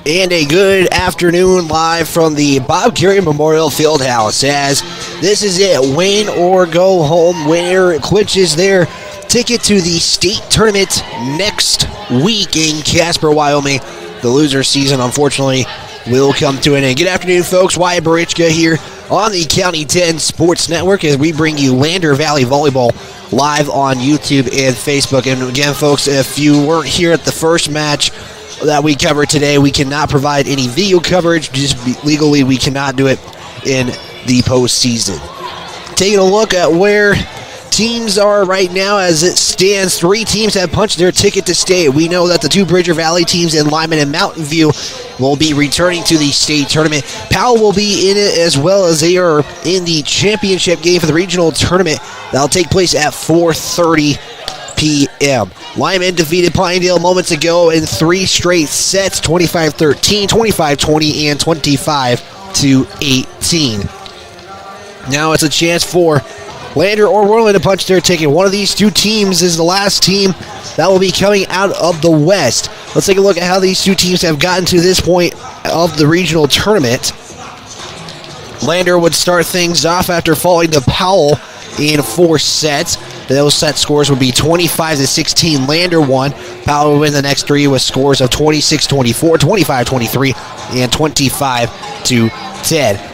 And a good afternoon live from the Bob Carey Memorial Fieldhouse, as this is it, win or go home. Winner clinches their ticket to the state tournament next week in Casper, Wyoming. The loser season, unfortunately, will come to an end. Good afternoon, folks. Wyatt Barichka here on the County 10 Sports Network as we bring you Lander Valley Volleyball live on YouTube and Facebook. And again, folks, if you weren't here at the first match that we covered today, we cannot provide any video coverage. Just legally, we cannot do it in the postseason. Taking a look at where teams are right now as it stands, 3 teams have punched their ticket to state. We know that the 2 Bridger Valley teams in Lyman and Mountain View will be returning to the state tournament. Powell will be in it as well, as they are in the championship game for the regional tournament. That'll take place at 4:30 p.m. Lyman defeated Pinedale moments ago in 3 straight sets, 25-13, 25-20, and 25-18. Now it's a chance for Lander or Worland to punch their ticket. One of these 2 teams is the last team that will be coming out of the West. Let's take a look at how these 2 teams have gotten to this point of the regional tournament. Lander would start things off after falling to Powell in 4 sets. Those set scores would be 25-16. Lander won. Powell would win the next 3 with scores of 26-24, 25-23, and 25-10.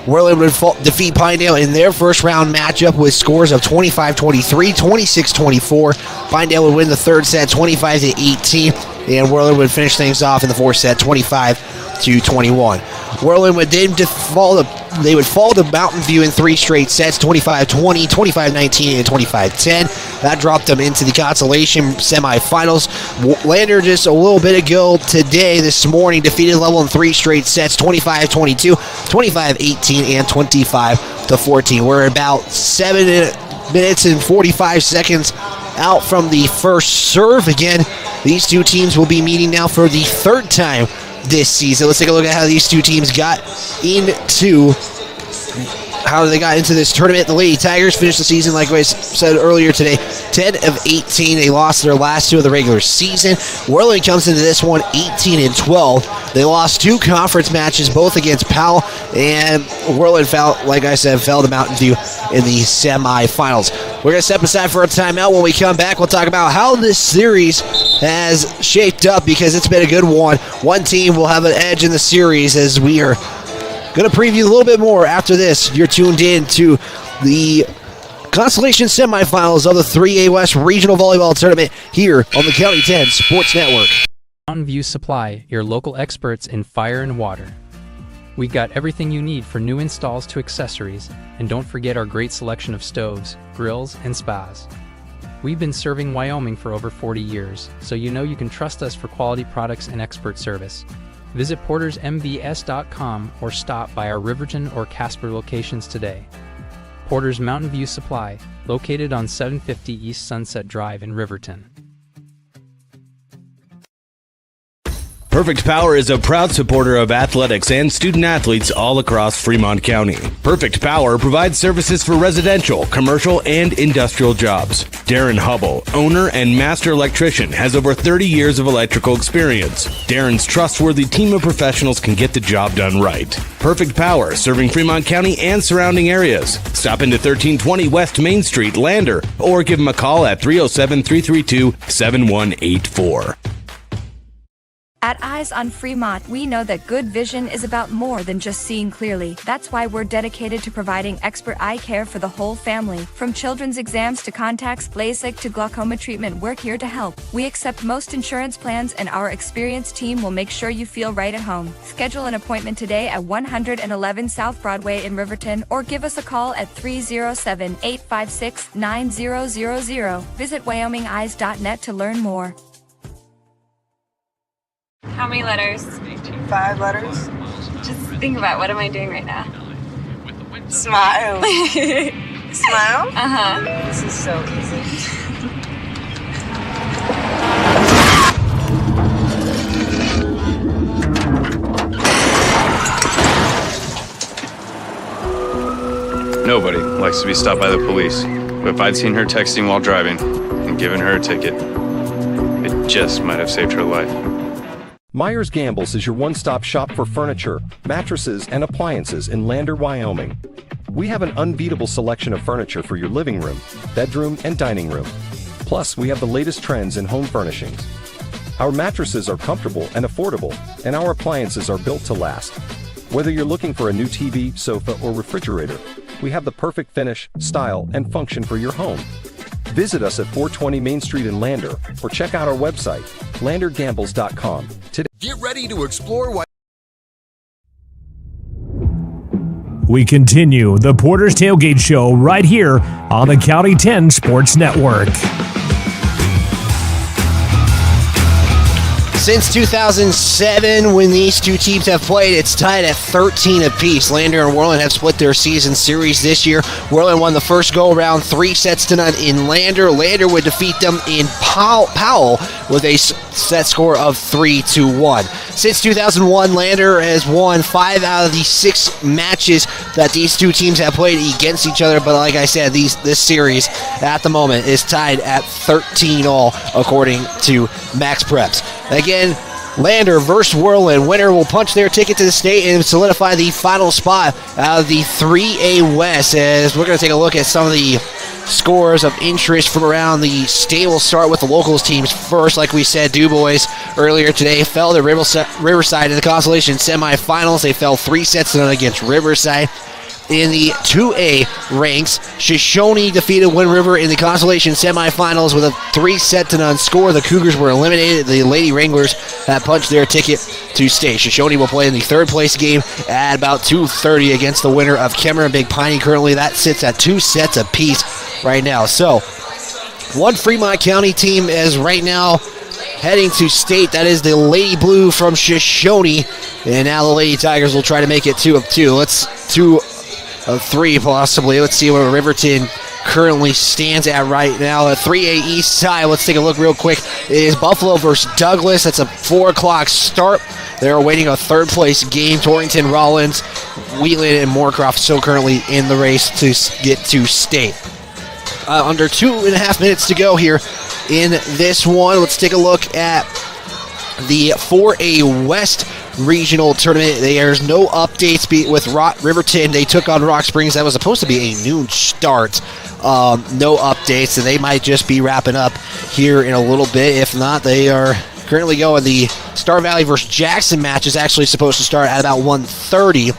Worland would defeat Pinedale in their first round matchup with scores of 25-23, 26-24. Pinedale would win the 3rd set 25-18, and Worland would finish things off in the 4th set 25-21. Worland would then fall to Mountain View in 3 straight sets, 25-20, 25-19, and 25-10. That dropped them into the consolation semifinals. Lander just a little bit ago this morning, defeated Level in 3 straight sets, 25-22, 25-18, and 25-14. We're about 7 minutes and 45 seconds out from the first serve. Again, these 2 teams will be meeting now for the 3rd time this season. Let's take a look at how these 2 teams got into this tournament. The Lady Tigers finished the season, like I said earlier today, 10-18. They lost their last 2 of the regular season. Worland comes into this one 18-12. They lost 2 conference matches, both against Powell, and Worland fell to Mountain View in the semifinals. We're going to step aside for a timeout. When we come back, we'll talk about how this series has shaped up, because it's been a good one. One team will have an edge in the series, as we are going to preview a little bit more after this. You're tuned in to the consolation semifinals of the 3A West Regional Volleyball Tournament here on the County 10 Sports Network. Mountain View Supply, your local experts in fire and water. We've got everything you need for new installs to accessories, and don't forget our great selection of stoves, grills, and spas. We've been serving Wyoming for over 40 years, so you know you can trust us for quality products and expert service. Visit portersmbs.com or stop by our Riverton or Casper locations today. Porter's Mountain View Supply, located on 750 East Sunset Drive in Riverton. Perfect Power is a proud supporter of athletics and student athletes all across Fremont County. Perfect Power provides services for residential, commercial, and industrial jobs. Darren Hubble, owner and master electrician, has over 30 years of electrical experience. Darren's trustworthy team of professionals can get the job done right. Perfect Power, serving Fremont County and surrounding areas. Stop into 1320 West Main Street, Lander, or give them a call at 307-332-7184. At Eyes on Fremont, we know that good vision is about more than just seeing clearly. That's why we're dedicated to providing expert eye care for the whole family. From children's exams to contacts, LASIK to glaucoma treatment, we're here to help. We accept most insurance plans, and our experienced team will make sure you feel right at home. Schedule an appointment today at 111 South Broadway in Riverton, or give us a call at 307-856-9000. Visit WyomingEyes.net to learn more. How many letters? 5 letters. Just think about, what am I doing right now? Smile. Smile? Uh-huh. This is so easy. Nobody likes to be stopped by the police, but if I'd seen her texting while driving and given her a ticket, it just might have saved her life. Myers Gambles is your one-stop shop for furniture, mattresses, and appliances in Lander, Wyoming. We have an unbeatable selection of furniture for your living room, bedroom, and dining room. Plus, we have the latest trends in home furnishings. Our mattresses are comfortable and affordable, and our appliances are built to last. Whether you're looking for a new TV, sofa, or refrigerator, we have the perfect finish, style, and function for your home. Visit us at 420 Main Street in Lander, or check out our website, landergambles.com. Today, get ready to explore what. We continue the Porter's Tailgate Show right here on the County 10 Sports Network. Since 2007, when these two teams have played, it's tied at 13 apiece. Lander and Worland have split their season series this year. Worland won the first go-around 3-0 in Lander. Lander would defeat them in Powell with a set score of 3-1. Since 2001, Lander has won 5 out of the 6 matches that these two teams have played against each other. But like I said, this series at the moment is tied at 13-all, according to Max Preps. Again, Lander versus Worland. Winner will punch their ticket to the state and solidify the final spot out of the 3A West. As we're going to take a look at some of the scores of interest from around the state. We'll start with the locals teams first. Like we said, DuBois earlier today fell to Riverside in the consolation semifinals. They fell 3-0 against Riverside. In the 2A ranks, Shoshone defeated Wind River in the consolation semifinals with a 3-0 score. The Cougars were eliminated. The Lady Wranglers have punched their ticket to state. Shoshone will play in the third place game at about 2:30 against the winner of Kemmer and Big Piney. Currently, that sits at 2 sets apiece right now. So, one Fremont County team is right now heading to state. That is the Lady Blue from Shoshone. And now the Lady Tigers will try to make it 2 of 2. Let's 2 of 3 possibly. Let's see where Riverton currently stands at right now. At 3A East side, let's take a look real quick. It is Buffalo versus Douglas. That's a 4 o'clock start. They're awaiting a third place game. Torrington, Rollins, Wheatland, and Moorcroft still currently in the race to get to state. Under 2.5 minutes to go here in this one. Let's take a look at the 4A West regional tournament. There's no updates with Riverton. They took on Rock Springs. That was supposed to be a noon start. No updates, and they might just be wrapping up here in a little bit. If not, they are currently going. The Star Valley versus Jackson match is actually supposed to start at about 1:30.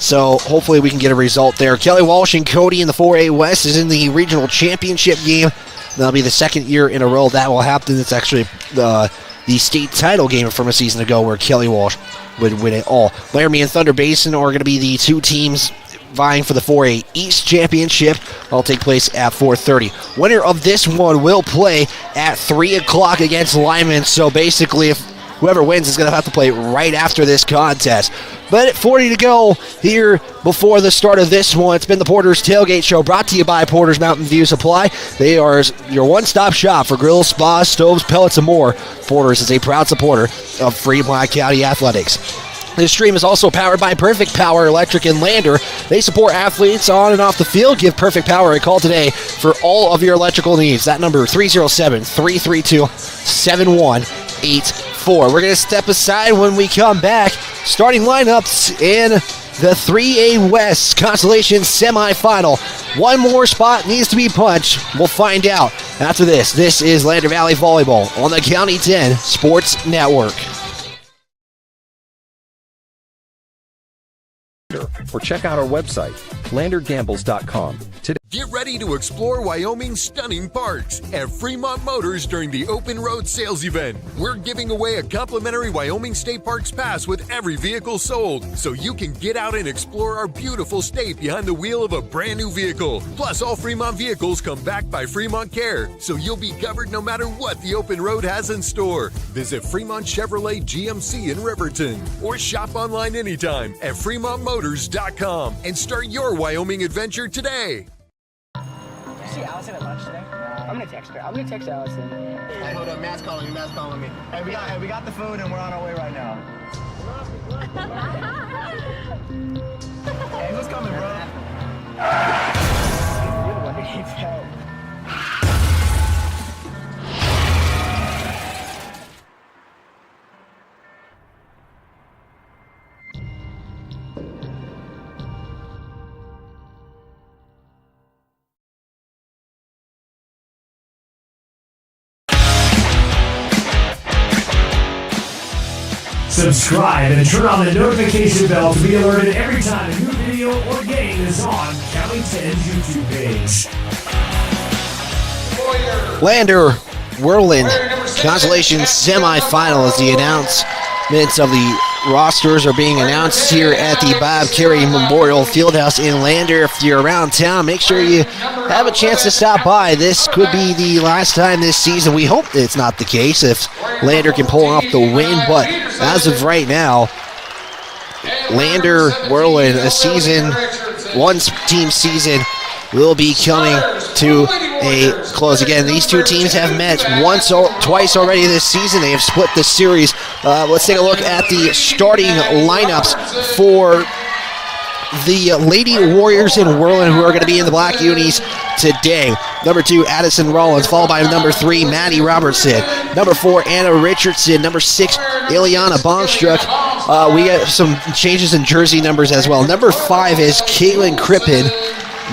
So hopefully we can get a result there. Kelly Walsh and Cody in the 4A West is in the regional championship game. That'll be the second year in a row that will happen. It's actually the state title game from a season ago where Kelly Walsh would win it all. Laramie and Thunder Basin are going to be the two teams vying for the 4A East Championship. That'll take place at 4:30. Winner of this one will play at 3 o'clock against Lyman. So basically, if whoever wins is going to have to play right after this contest. But at 40 to go here before the start of this one, it's been the Porter's Tailgate Show brought to you by Porter's Mountain View Supply. They are your one-stop shop for grills, spas, stoves, pellets, and more. Porter's is a proud supporter of Fremont County Athletics. This stream is also powered by Perfect Power Electric in Lander. They support athletes on and off the field. Give Perfect Power a call today for all of your electrical needs. That number, 307-332-7184. We're going to step aside when we come back. Starting lineups in the 3A West Consolation semifinal. One more spot needs to be punched. We'll find out after this. This is Lander Valley Volleyball on the County 10 Sports Network. or check out our website, landergambles.com. Today. Get ready to explore Wyoming's stunning parks at Fremont Motors during the Open Road Sales Event. We're giving away a complimentary Wyoming State Parks pass with every vehicle sold, so you can get out and explore our beautiful state behind the wheel of a brand new vehicle. Plus, all Fremont vehicles come back by Fremont Care, so you'll be covered no matter what the open road has in store. Visit Fremont Chevrolet GMC in Riverton or shop online anytime at fremontmotors.com and start your Wyoming adventure today. Did you see Allison at lunch today? I'm gonna text her. I'm gonna text Allison. Hey, hold up, Matt's calling me. Hey, we got the food and we're on our way right now. Hey, who's coming, bro? You're the one who needs help. Subscribe and turn on the notification bell to be alerted every time a new video or game is on County 10's YouTube page. Lander Worland Consolation semifinal as the announcements of the rosters are being announced here at the Bob Carey Memorial Fieldhouse in Lander. If you're around town, make sure you have a chance to stop by. This could be the last time this season. We hope it's not the case if Lander can pull off the win, but as of right now, Lander Worland, a one-team season, will be coming to a close. Again, these two teams have met twice already this season. They have split the series. Let's take a look at the starting lineups for the Lady Warriors in Worland, who are going to be in the black unis today. Number 2, Addison Rollins, followed by number 3, Maddie Robertson. Number 4, Anna Richardson. Number 6, Ileana Baumstruck. We got some changes in jersey numbers as well. Number 5 is Caitlin Crippen.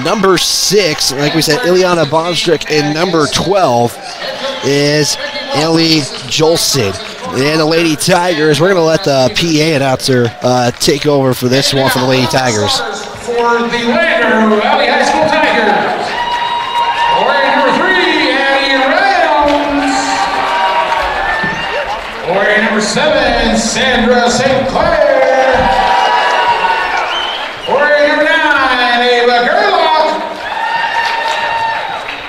Number 6, like we said, Ileana Baumstruck, and number 12 is Ellie Jolson. And the Lady Tigers, we're going to let the PA announcer take over for this one for the Lady Tigers. For the Lander Valley High School Tigers, warrior number 3, Addie Reynolds. Warrior number 7, Sandra St. Clair. Warrior number 9, Ava Gerlach.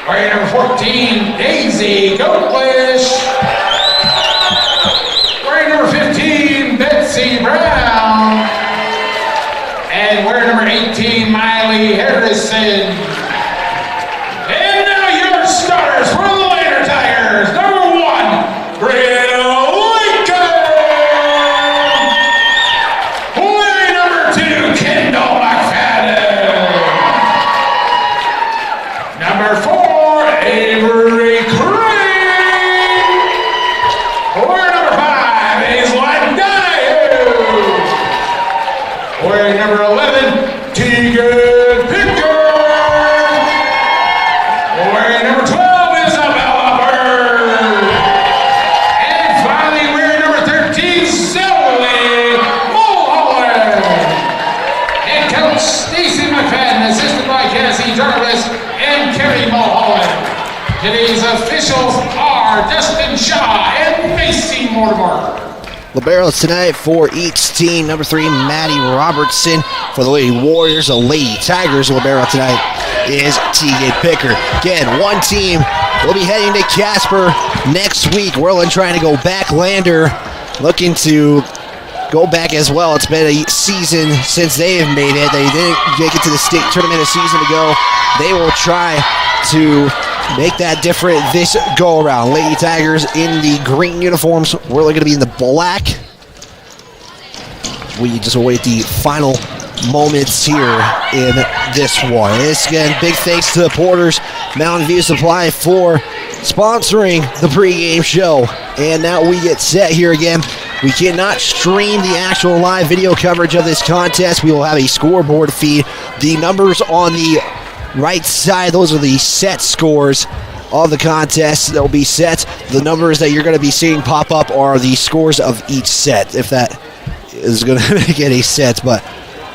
Warrior number 14, Daisy Goatlish. Warrior number 15, Betsy Brown. And warrior number 18, Miley Harrison. And now your starters for the Lander Tigers. Number 1, Brianna Lincoln. Warrior number 2, Kendall McFadden. Number 4, Avery Crane. Warrior number 5 is Donahue. Warrior number 11, Tegan Picker. Warrior number 12 is Isabella Bird. And finally, warrior number 13, Zoe Mulholland. And Coach Stacy McFadden, assisted by Cassie Jarvis and Kerry Mulholland. Today's officials are Dustin Shaw and Macy Mortimer. Liberos tonight for each team. Number 3, Maddie Robertson. For the Lady Warriors, the Lady Tigers libero tonight is Tegan Picker. Again, one team will be heading to Casper next week. Worland trying to go back. Lander looking to go back as well. It's been a season since they have made it. They didn't make it to the state tournament a season ago. They will try to make that different this go around. Lady Tigers in the green uniforms. We're going to be in the black. We just await the final moments here in this one. This again, big thanks to the Porters Mountain View Supply for sponsoring the pregame show. And now we get set here again. We cannot stream the actual live video coverage of this contest. We will have a scoreboard feed. The numbers on the right side, those are the set scores of the contest that will be set. The numbers that you're going to be seeing pop up are the scores of each set, if that is going to make any sense. But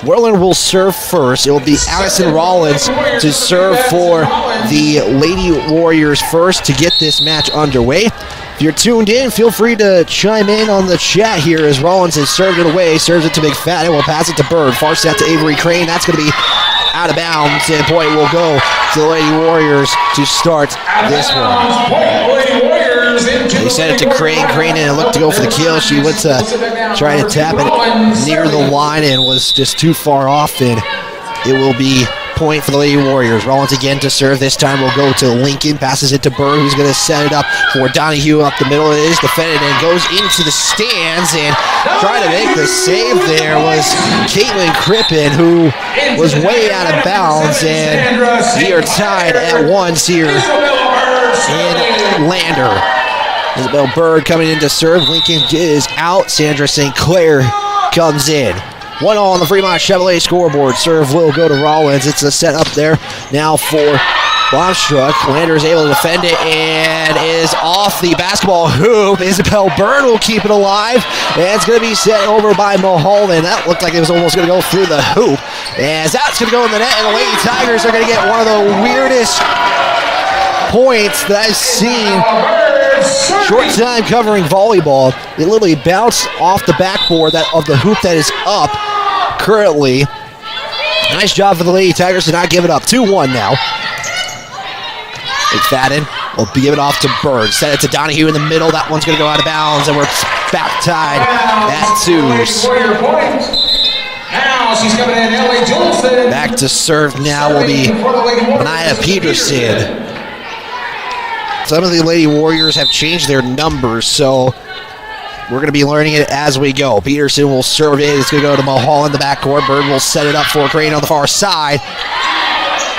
Worland will serve first. It will be Addison Rollins to serve for the Lady Warriors first to get this match underway. If you're tuned in, feel free to chime in on the chat here as Rollins has served it away, serves it to McFadden, will pass it to Bird, far set to Avery Crane. That's going to be out of bounds, and point will go to the Lady Warriors to start this one. They sent it to Crane. Crane and looked to go for the kill. She went to try to tap it near the line and was just too far off, and it will be point for the Lady Warriors. Rollins again to serve. This time will go to Lincoln. Passes it to Bird, who's going to set it up for Donahue up the middle. It is defended and goes into the stands, and trying to make the save there was Caitlin Crippen, who was way out of bounds, and we are tied at once here in Lander. Isabel Bird coming in to serve. Lincoln is out. Sandra St. Clair comes in. 1-1 on the Fremont Chevrolet scoreboard. Serve will go to Rollins. It's a set up there now for Bomb struck. Lander is able to defend it and is off the basketball hoop. Isabel Byrd will keep it alive. And it's going to be set over by Mulholland. That looked like it was almost going to go through the hoop. As that's going to go in the net, and the Lady Tigers are going to get one of the weirdest points that I've seen. Short time covering volleyball. They literally bounce off the backboard of the hoop that is up currently. Nice job for the Lady Tigers to not give it up. 2-1 now. McFadden will give it off to Bird. Set it to Donahue in the middle. That one's going to go out of bounds, and we're back tied at 2s. Now she's coming in, Ellie Jolson. Back to serve now will be Mania Peterson. Some of the Lady Warriors have changed their numbers, so we're going to be learning it as we go. Peterson will serve it. It's going to go to Mulholland in the backcourt. Bird will set it up for Crane on the far side.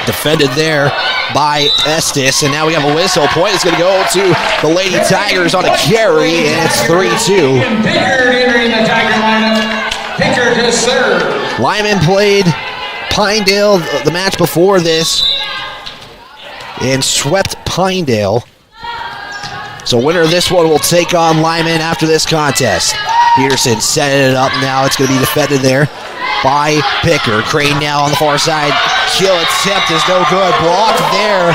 Defended there by Estes, and now we have a whistle. Point is going to go to the Lady Tigers on a carry, and it's 3-2. Pickard entering the Tiger lineup. Pickard to serve. Lyman played Pinedale the match before this and swept Pinedale. So winner of this one will take on Lyman after this contest. Peterson setting it up now. It's going to be defended there by Pickard. Crane now on the far side. Kill attempt is no good. Blocked there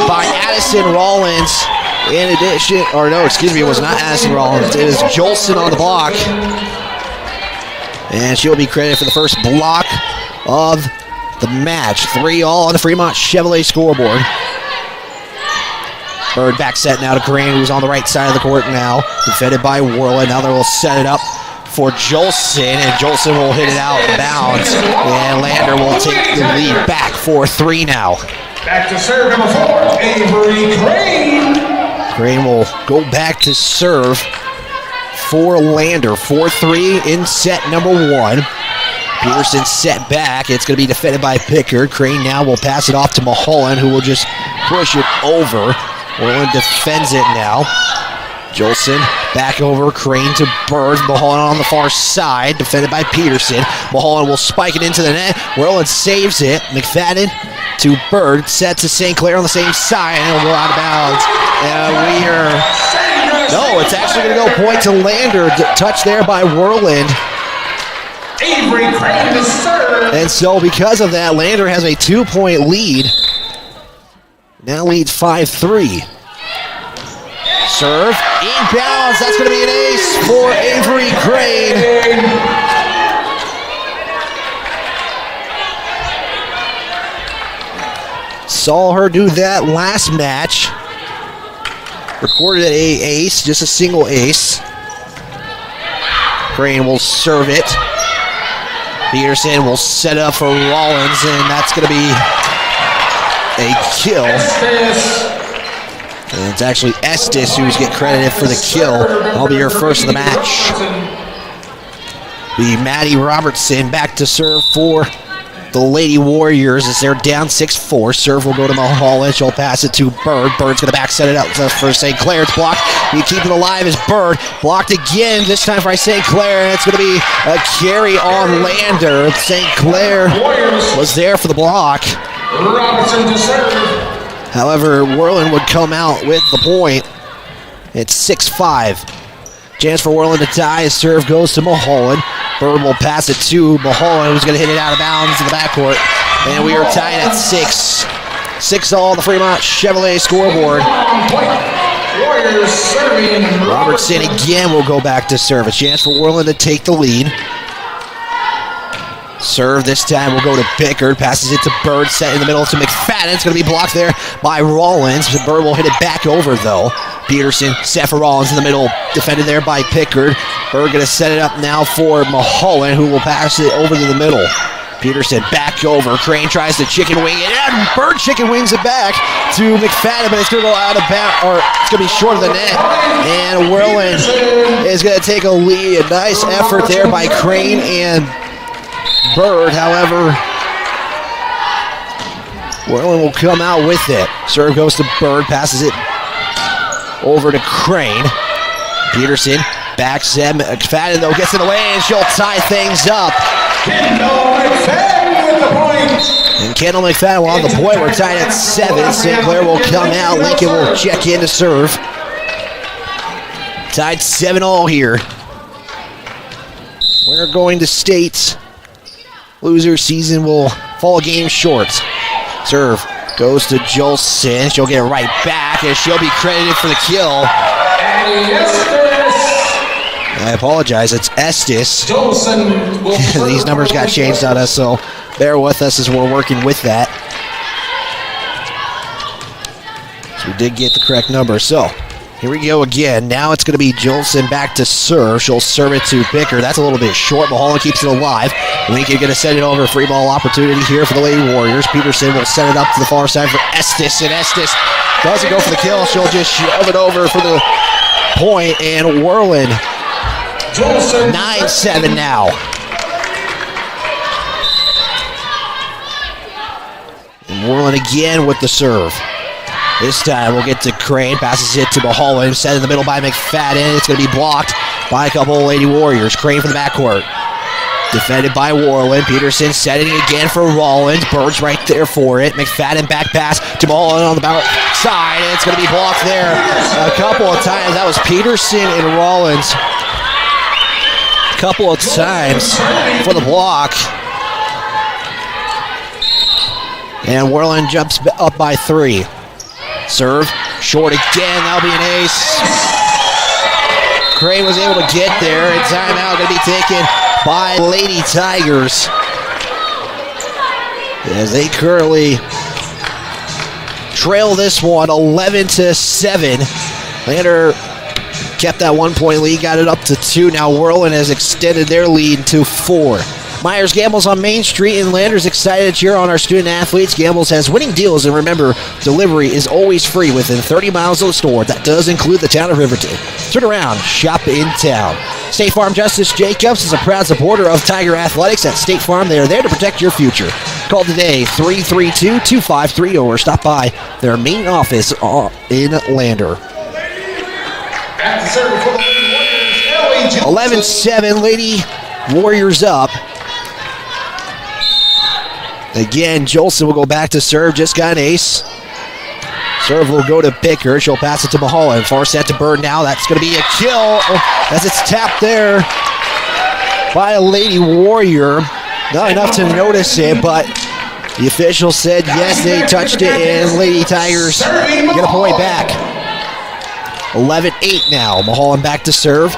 by Addison Rollins. In addition, or no, excuse me, it was not Addison Rollins. It was Jolson on the block. And she'll be credited for the first block of the match. 3-all on the Fremont Chevrolet scoreboard. Bird back set now to Crane, who's on the right side of the court now. Defended by Worland. Now they will set it up for Jolson, and Jolson will hit it out of bounds. And Lander will take the lead back 4-3 now. Back to serve number 4, Avery Crane. Crane will go back to serve for Lander. 4-3 in set number 1. Peterson set back. It's going to be defended by Pickard. Crane now will pass it off to Mulholland, who will just push it over. Worland defends it now. Jolson back over. Crane to Bird. Mulholland on the far side, defended by Peterson. Mulholland will spike it into the net. Worland saves it. McFadden to Bird. Set to St. Clair on the same side, and it'll go out of bounds. No, it's actually going to go point to Lander. Touch there by Worland. Avery Crane to serve. And so because of that, Lander has a 2-point lead. Now leads 5-3. Serve, inbounds, that's going to be an ace for Avery Crane. Saw her do that last match. Recorded an ace, just a single ace. Crane will serve it. Peterson will set up for Rollins, and that's going to be a kill. And it's actually Estes who's get credited for the kill. That'll be her first of the match. The Maddie Robertson back to serve for the Lady Warriors as they're down 6-4. Serve will go to Mulholland. She'll pass it to Bird. Bird's going to back set it up for St. Clair. It's blocked. You keep it alive as Bird. Blocked again, this time by St. Clair. And it's going to be a carry on Lander. St. Clair was there for the block. Robinson to serve. However, Worland would come out with the point. It's 6-5. Chance for Worland to tie. His serve goes to Mulholland. Bird will pass it to Mulholland, who's going to hit it out of bounds in the backcourt. And we are tied at 6. 6-all on the Fremont Chevrolet scoreboard. Robertson again will go back to serve. A chance for Worland to take the lead. Serve this time will go to Pickard. Passes it to Bird. Set in the middle to McFadden. It's going to be blocked there by Rollins. Bird will hit it back over though. Peterson set for Rollins in the middle. Defended there by Pickard. Bird going to set it up now for Mulholland, who will pass it over to the middle. Peterson back over. Crane tries to chicken wing it, and Bird chicken wings it back to McFadden, but it's going to go out of bounds, or it's going to be short of the net. And Worland is going to take a lead. A nice effort there by Crane and Bird. However, Worland will come out with it. Serve goes to Bird, passes it over to Crane. Peterson backs them. McFadden though gets in the way, and she'll tie things up. Kendall McFadden with the point. And Kendall McFadden will on the point. We're tied at 7. St. Clair will come out. Lincoln will check in to serve. Tied 7-all here. We're going to state. Loser season will fall a game short. Serve goes to Jolson. She'll get it right back, and she'll be credited for the kill. I apologize, it's Estes. These numbers got changed on us, so bear with us as we're working with that. So we did get the correct number. So here we go again. Now it's going to be Jolson back to serve. She'll serve it to Picker. That's a little bit short. Mulholland keeps it alive. Lincoln going to send it over. Free ball opportunity here for the Lady Warriors. Peterson will send it up to the far side for Estes, and Estes doesn't go for the kill. She'll just shove it over for the point, and Worland 9-7 now. And Worland again with the serve. This time we'll get to Crane, passes it to Mulholland, set in the middle by McFadden. It's going to be blocked by a couple of Lady Warriors. Crane for the backcourt. Defended by Worland. Peterson setting again for Rollins. Bird's right there for it. McFadden back pass to Mulholland on the side. And it's going to be blocked there a couple of times. That was Peterson and Rollins. A couple of times for the block. And Worland jumps up by 3. Serve, short again, that'll be an ace. Crane was able to get there, and timeout going to be taken by Lady Tigers. As they currently trail this one 11-7. Lander kept that 1-point lead, got it up to 2. Now Worland has extended their lead to 4. Myers Gambles on Main Street, and Lander's excited to cheer on our student athletes. Gambles has winning deals, and remember, delivery is always free within 30 miles of the store. That does include the town of Riverton. Turn around, shop in town. State Farm Justice Jacobs is a proud supporter of Tiger Athletics. At State Farm, they are there to protect your future. Call today, 332-2530, or stop by their main office in Lander. 11-7, Lady Warriors up. Again, Jolson will go back to serve. Just got an ace. Serve will go to Picker. She'll pass it to Mulholland. Far set to Bird now. That's going to be a kill as it's tapped there by a Lady Warrior. Not enough to notice it, but the official said yes, they touched it, and Lady Tigers get a point back. 11-8 now. Mulholland back to serve.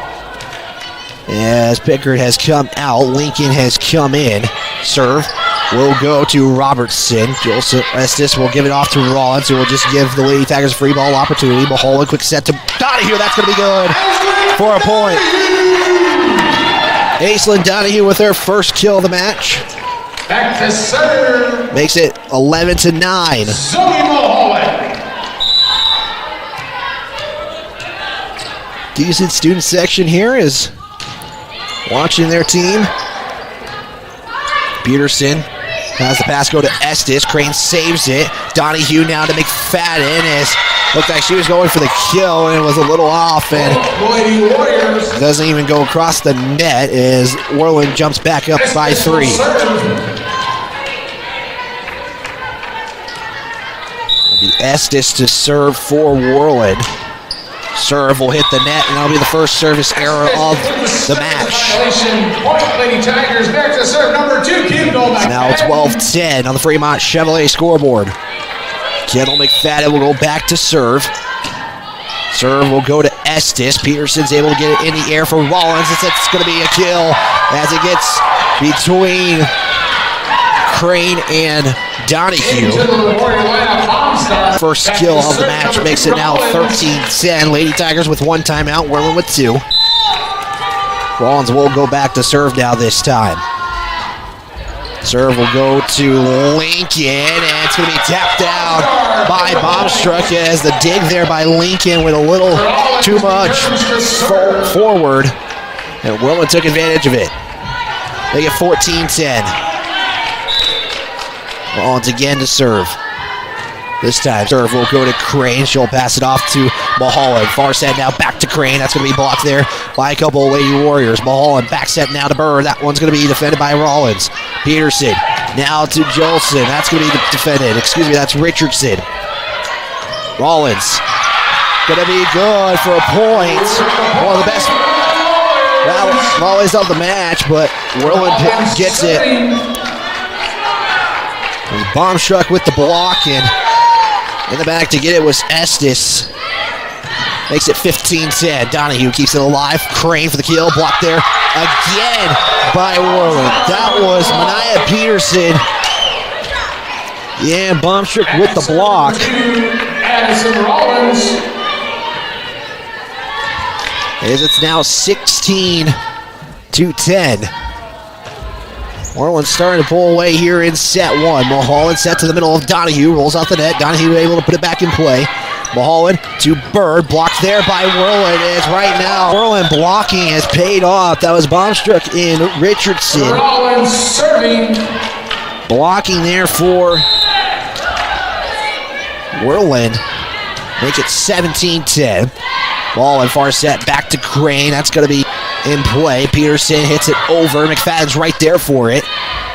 As Pickard has come out, Lincoln has come in. Serve will go to Robertson. Joseph Estes will give it off to Rollins, who will just give the Lady Tigers a free ball opportunity. Mulholland, quick set to Donahue. That's going to be good for a point. Aislinn Donahue with her first kill of the match. Back to serve. Makes it 11-9. Zoe Mulholland. Decent student section here is watching their team. Peterson has the pass go to Estes. Crane saves it. Donahue now to McFadden. Looked like she was going for the kill, and it was a little off, and doesn't even go across the net as Worland jumps back up by 3. It'll be Estes to serve for Worland. Serve will hit the net, and that'll be the first service error of the match. Lady Tigers back to serve number 2. Now 12-10 on the Fremont Chevrolet scoreboard. Kendall McFadden will go back to serve. Serve will go to Estes. Peterson's able to get it in the air for Rollins. It's going to be a kill as it gets between Crane and Donahue. First kill of the match makes it now 13-10. Lady Tigers with 1 timeout, Worland with 2. Rollins will go back to serve now this time. Serve will go to Lincoln, and it's going to be tapped down by Baumstruck as the dig there by Lincoln went a little too much forward, and Worland took advantage of it. They get 14-10. Rollins again to serve. This time, serve will go to Crane. She'll pass it off to Mulholland. Far set now back to Crane. That's going to be blocked there by a couple of Lady Warriors. Mulholland back set now to Burr. That one's going to be defended by Rollins. Peterson Now to Jolson. That's going to be defended. Excuse me, that's Richardson. Rollins. Going to be good for a point. One of the best volleys of the match, but Worland gets it. Baumstruck with the block, and in the back to get it was Estes. Makes it 15-10. Donahue keeps it alive. Crane for the kill. Blocked there again by Worland. That was Mania Peterson. Yeah, and Baumstruck with the block. Addison Rollins. As it's now 16-10. Worland starting to pull away here in set one. Mulholland set to the middle of Donahue. Rolls out the net. Donahue able to put it back in play. Mulholland to Bird. Blocked there by Worland. As right now, Worland blocking has paid off. That was Baumstruck in Richardson. Rollins serving. Blocking there for Worland. Make it 17-10. Ball and far set back to Crane. That's going to be in play. Peterson hits it over. McFadden's right there for it.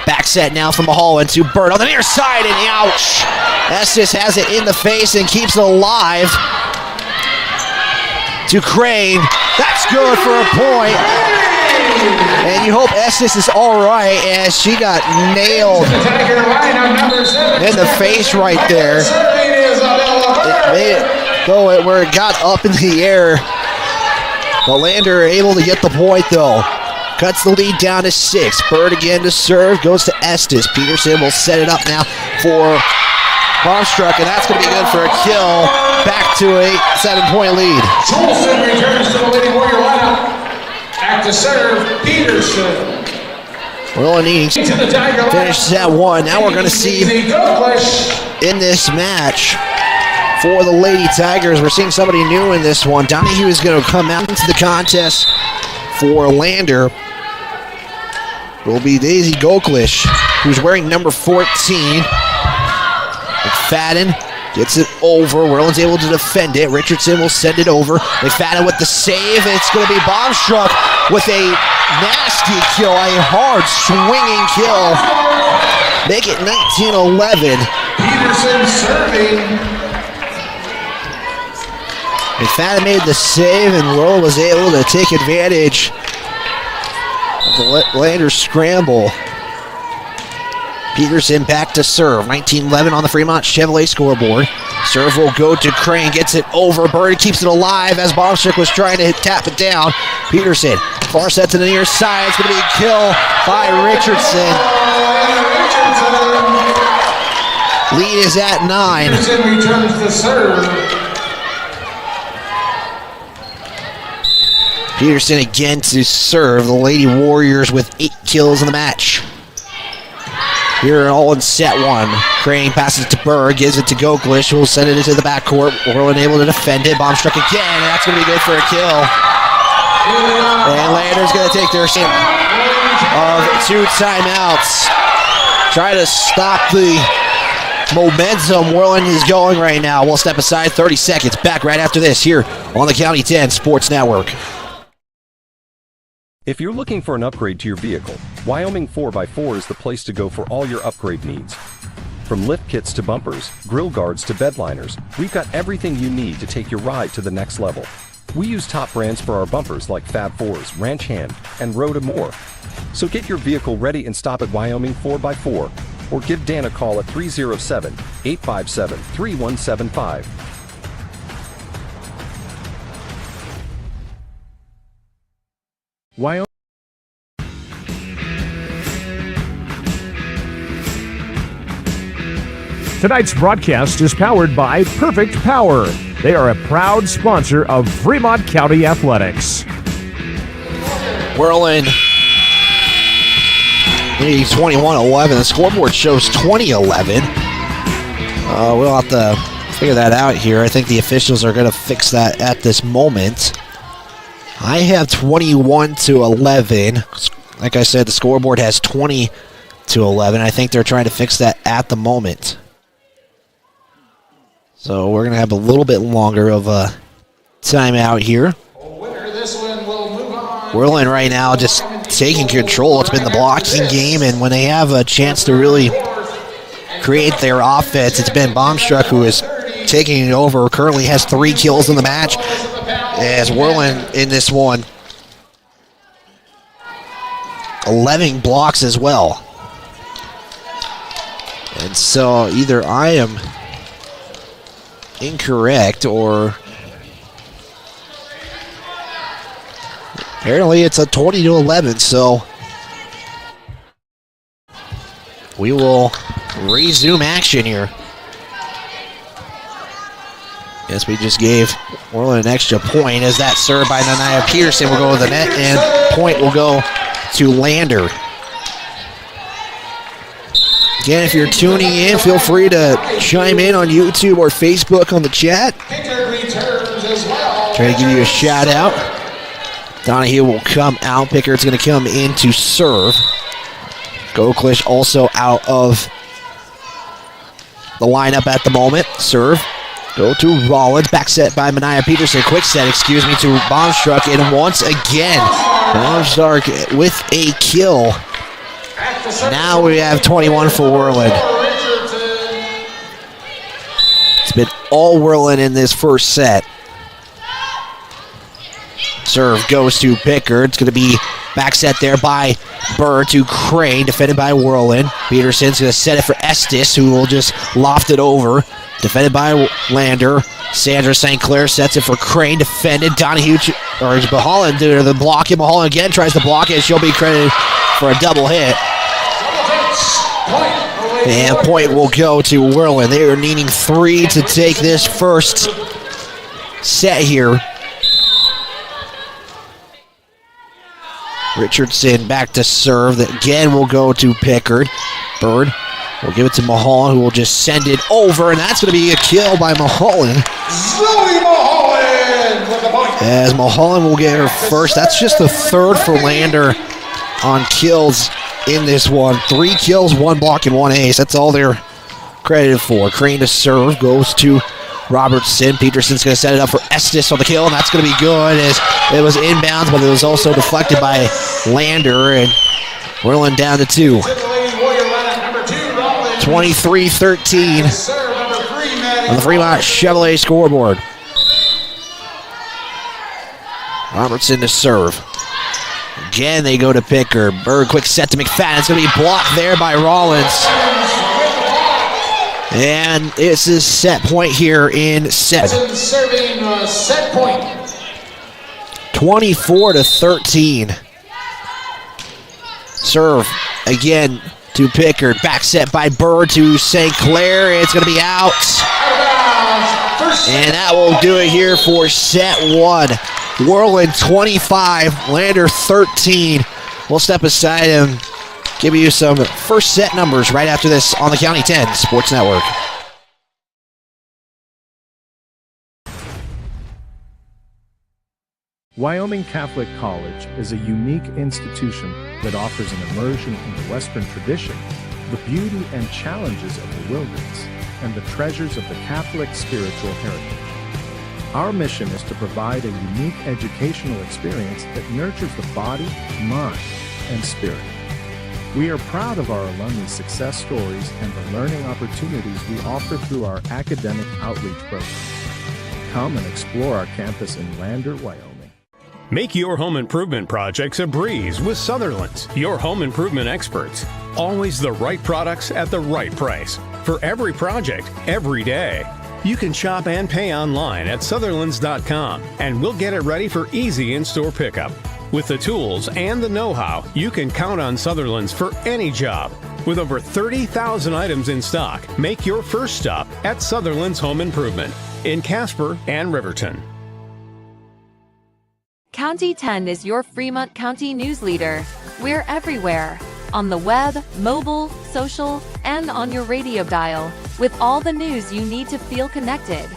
Back set now from Mulholland to Bird on the near side, and ouch! Estes has it in the face and keeps it alive. To Crane. That's good for a point. And you hope Estes is all right, as she got nailed in the face right there. It made it go where it got up in the air. The Lander able to get the point though. Cuts the lead down to 6. Bird again to serve. Goes to Estes. Peterson will set it up now for Baumstruck, and that's going to be good for a kill. Back to a 7-point lead. Jolson returns to the Lady Warrior lineup. Back to serve, Peterson. Worland needing to finish set one. Now we're going to see in this match for the Lady Tigers, we're seeing somebody new in this one. Donahue is going to come out into the contest for Lander. It will be Daisy Goklish, who's wearing number 14. McFadden gets it over. Worland's able to defend it. Richardson will send it over. McFadden with the save. It's going to be Baumstruck with a nasty kill, a hard swinging kill. Make it 19-11. Peterson serving. McFadden made the save, and Worland was able to take advantage of the Lander scramble. Peterson back to serve. 19-11 on the Fremont Chevrolet scoreboard. Serve will go to Crane. Gets it over. Bird keeps it alive as Baumstruck was trying to tap it down. Peterson, far set to the near side. It's going to be a kill by Richardson. Lead is at 9. Peterson returns the serve. Peterson again to serve. The Lady Warriors with 8 kills in the match. Here all in set one. Crane passes to Burr, gives it to Goklish, who will send it into the backcourt. Worland able to defend it. Baumstruck again, and that's going to be good for a kill. And Lander's going to take their share of 2 timeouts. Try to stop the momentum Worland is going right now. We'll step aside 30 seconds. Back right after this here on the County 10 Sports Network. If you're looking for an upgrade to your vehicle, Wyoming 4x4 is the place to go for all your upgrade needs. From lift kits to bumpers, grill guards to bed liners, we've got everything you need to take your ride to the next level. We use top brands for our bumpers like Fab 4s, Ranch Hand, and Rhoda Moore. So get your vehicle ready and stop at Wyoming 4x4, or give Dan a call at 307-857-3175. Wyoming. Tonight's broadcast is powered by Perfect Power. They are a proud sponsor of Fremont County Athletics. Worland leading 21-11. The scoreboard shows 20-11. We'll have to figure that out here. I think the officials are going to fix that at this moment. I have 21-11. Like I said, the scoreboard has 20-11. I think they're trying to fix that at the moment. So we're going to have a little bit longer of a timeout here. Worland right now just taking control. It's been the blocking game, and when they have a chance to really create their offense, it's been Baumstruck who is taking it over. Currently has 3 kills in the match, as Worland in this one 11 blocks as well. And so either I am incorrect or apparently it's a 20-11, so we will resume action here. Yes, we just gave Worland an extra point as that serve by Nanaya Peterson will go to the net, and point will go to Lander. Again, if you're tuning in, feel free to chime in on YouTube or Facebook on the chat. Try to give you a shout out. Donahue will come out. Pickard's going to come in to serve. Goklish also out of the lineup at the moment. Serve. Go to Rollins. Back set by Mania Peterson. Quick set, to Baumstruck. And once again, Baumstruck with a kill. Now we have 21 for Worland. It's been all Worland in this first set. Serve goes to Pickard. It's going to be back set there by Burr to Crane, defended by Worland. Peterson's going to set it for Estes, who will just loft it over. Defended by Lander. Sandra St. Clair sets it for Crane, defended. Donahue, or Mulholland due to the block. And Mulholland again tries to block it. She'll be credited for a double hit. And point will go to Worland. They are needing 3 to take this first set here. Richardson back to serve. That again will go to Pickard. Bird will give it to Mulholland, who will just send it over, and that's going to be a kill by Mulholland. Zoe Mulholland with the point. As Mulholland will get her first. That's just the third for Lander on kills in this one. 3 kills, 1 block, and 1 ace. That's all they're credited for. Crane to serve, goes to Robertson. Peterson's going to set it up for Estes on the kill, and that's going to be good as it was inbounds, but it was also deflected by Lander, and Worland down to 2. 23-13 on the Fremont Chevrolet scoreboard. Robertson to serve. Again, they go to Pickard. Bird, quick set to McFadden. It's going to be blocked there by Rollins. And it's his set point here in set. Serving set point. 24-13. Serve again to Pickard. Back set by Burr to St. Clair. It's going to be out. And that will do it here for set 1. Worland 25, Lander 13. We'll step aside and give you some first set numbers right after this on the County 10 Sports Network. Wyoming Catholic College is a unique institution that offers an immersion in the Western tradition, the beauty and challenges of the wilderness, and the treasures of the Catholic spiritual heritage. Our mission is to provide a unique educational experience that nurtures the body, mind, and spirit. We are proud of our alumni success stories and the learning opportunities we offer through our academic outreach program. Come and explore our campus in Lander, Wyoming. Make your home improvement projects a breeze with Sutherland's, your home improvement experts. Always the right products at the right price. For every project, every day. You can shop and pay online at Sutherlands.com, and we'll get it ready for easy in-store pickup. With the tools and the know-how, you can count on Sutherlands for any job. With over 30,000 items in stock, make your first stop at Sutherland's Home Improvement in Casper and Riverton. County 10 is your Fremont County news leader. We're everywhere. On the web, mobile, social, and on your radio dial, with all the news you need to feel connected.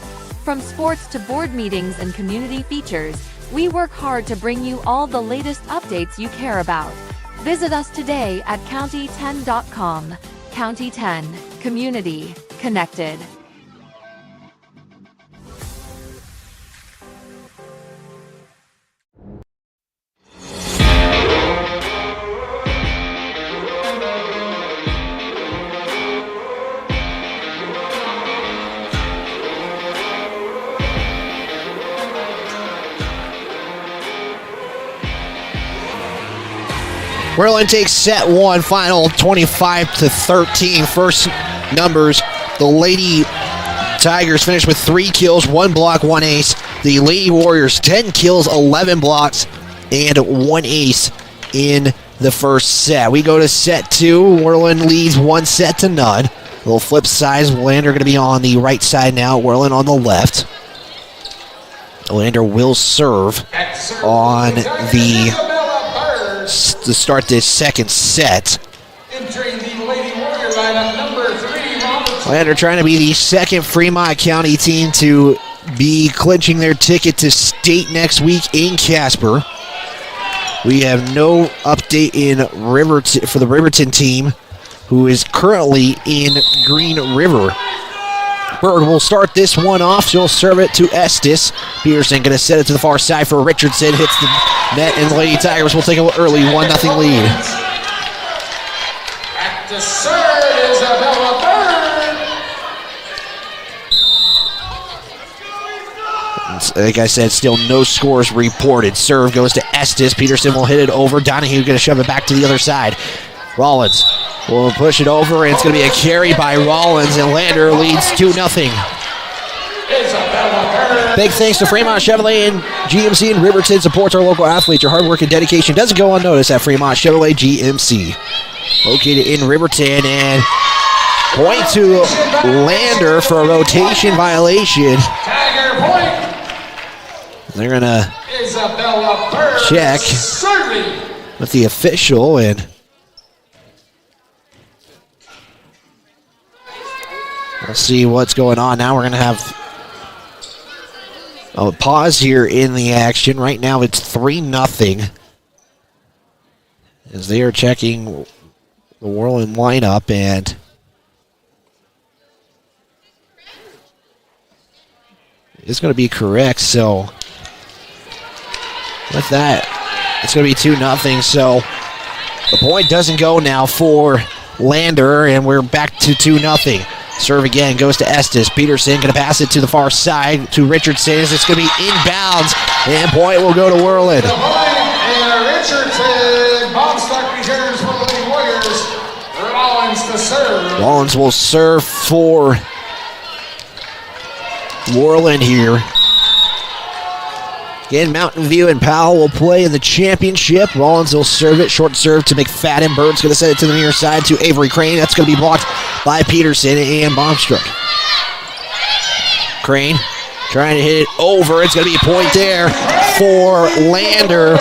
From sports to board meetings and community features, we work hard to bring you all the latest updates you care about. Visit us today at county10.com. County 10, community connected. Worland takes set one, final 25-13. First numbers, the Lady Tigers finished with 3 kills, 1 block, 1 ace. The Lady Warriors, 10 kills, 11 blocks, and 1 ace in the first set. We go to set 2. Worland leads 1-0. Little flip sides. Lander going to be on the right side now. Worland on the left. Lander will serve on to start this second set. Entering the Lady Warrior lineup, number 3, Robert. Lander trying to be the second Fremont County team to be clinching their ticket to state next week in Casper. We have no update for the Riverton team, who is currently in Green River. Bird will start this one off. She'll serve it to Estes. Peterson going to set it to the far side for Richardson. Hits the net, and the Lady Tigers will take an early 1-0 lead. At the serve, Isabella Bird. Like I said, still no scores reported. Serve goes to Estes. Peterson will hit it over. Donahue going to shove it back to the other side. Rollins will push it over, and it's going to be a carry by Rollins, and Lander leads 2-0. Big thanks to Fremont Chevrolet and GMC and Riverton supports our local athletes. Your hard work and dedication doesn't go unnoticed at Fremont Chevrolet GMC. Located in Riverton, and point to Lander for a rotation violation. They're going to check with the official, and we'll see what's going on. Now we're going to have a pause here in the action. Right now it's 3-0 as they are checking the Worland lineup, and it's going to be correct. So with that, it's going to be 2-0. So the point doesn't go now for Lander, and we're back to 2-0. Serve again goes to Estes. Peterson going to pass it to the far side to Richardson. It's going to be inbounds, and point will go to Worland. Richardson, Bombstock returns for the Lady Warriors. Rollins to serve. Rollins will serve for Worland here. Again, Mountain View and Powell will play in the championship. Rollins will serve it. Short serve to McFadden. Bird's going to send it to the near side to Avery Crane. That's going to be blocked by Peterson and Baumstruck. Crane trying to hit it over. It's going to be a point there for Lander.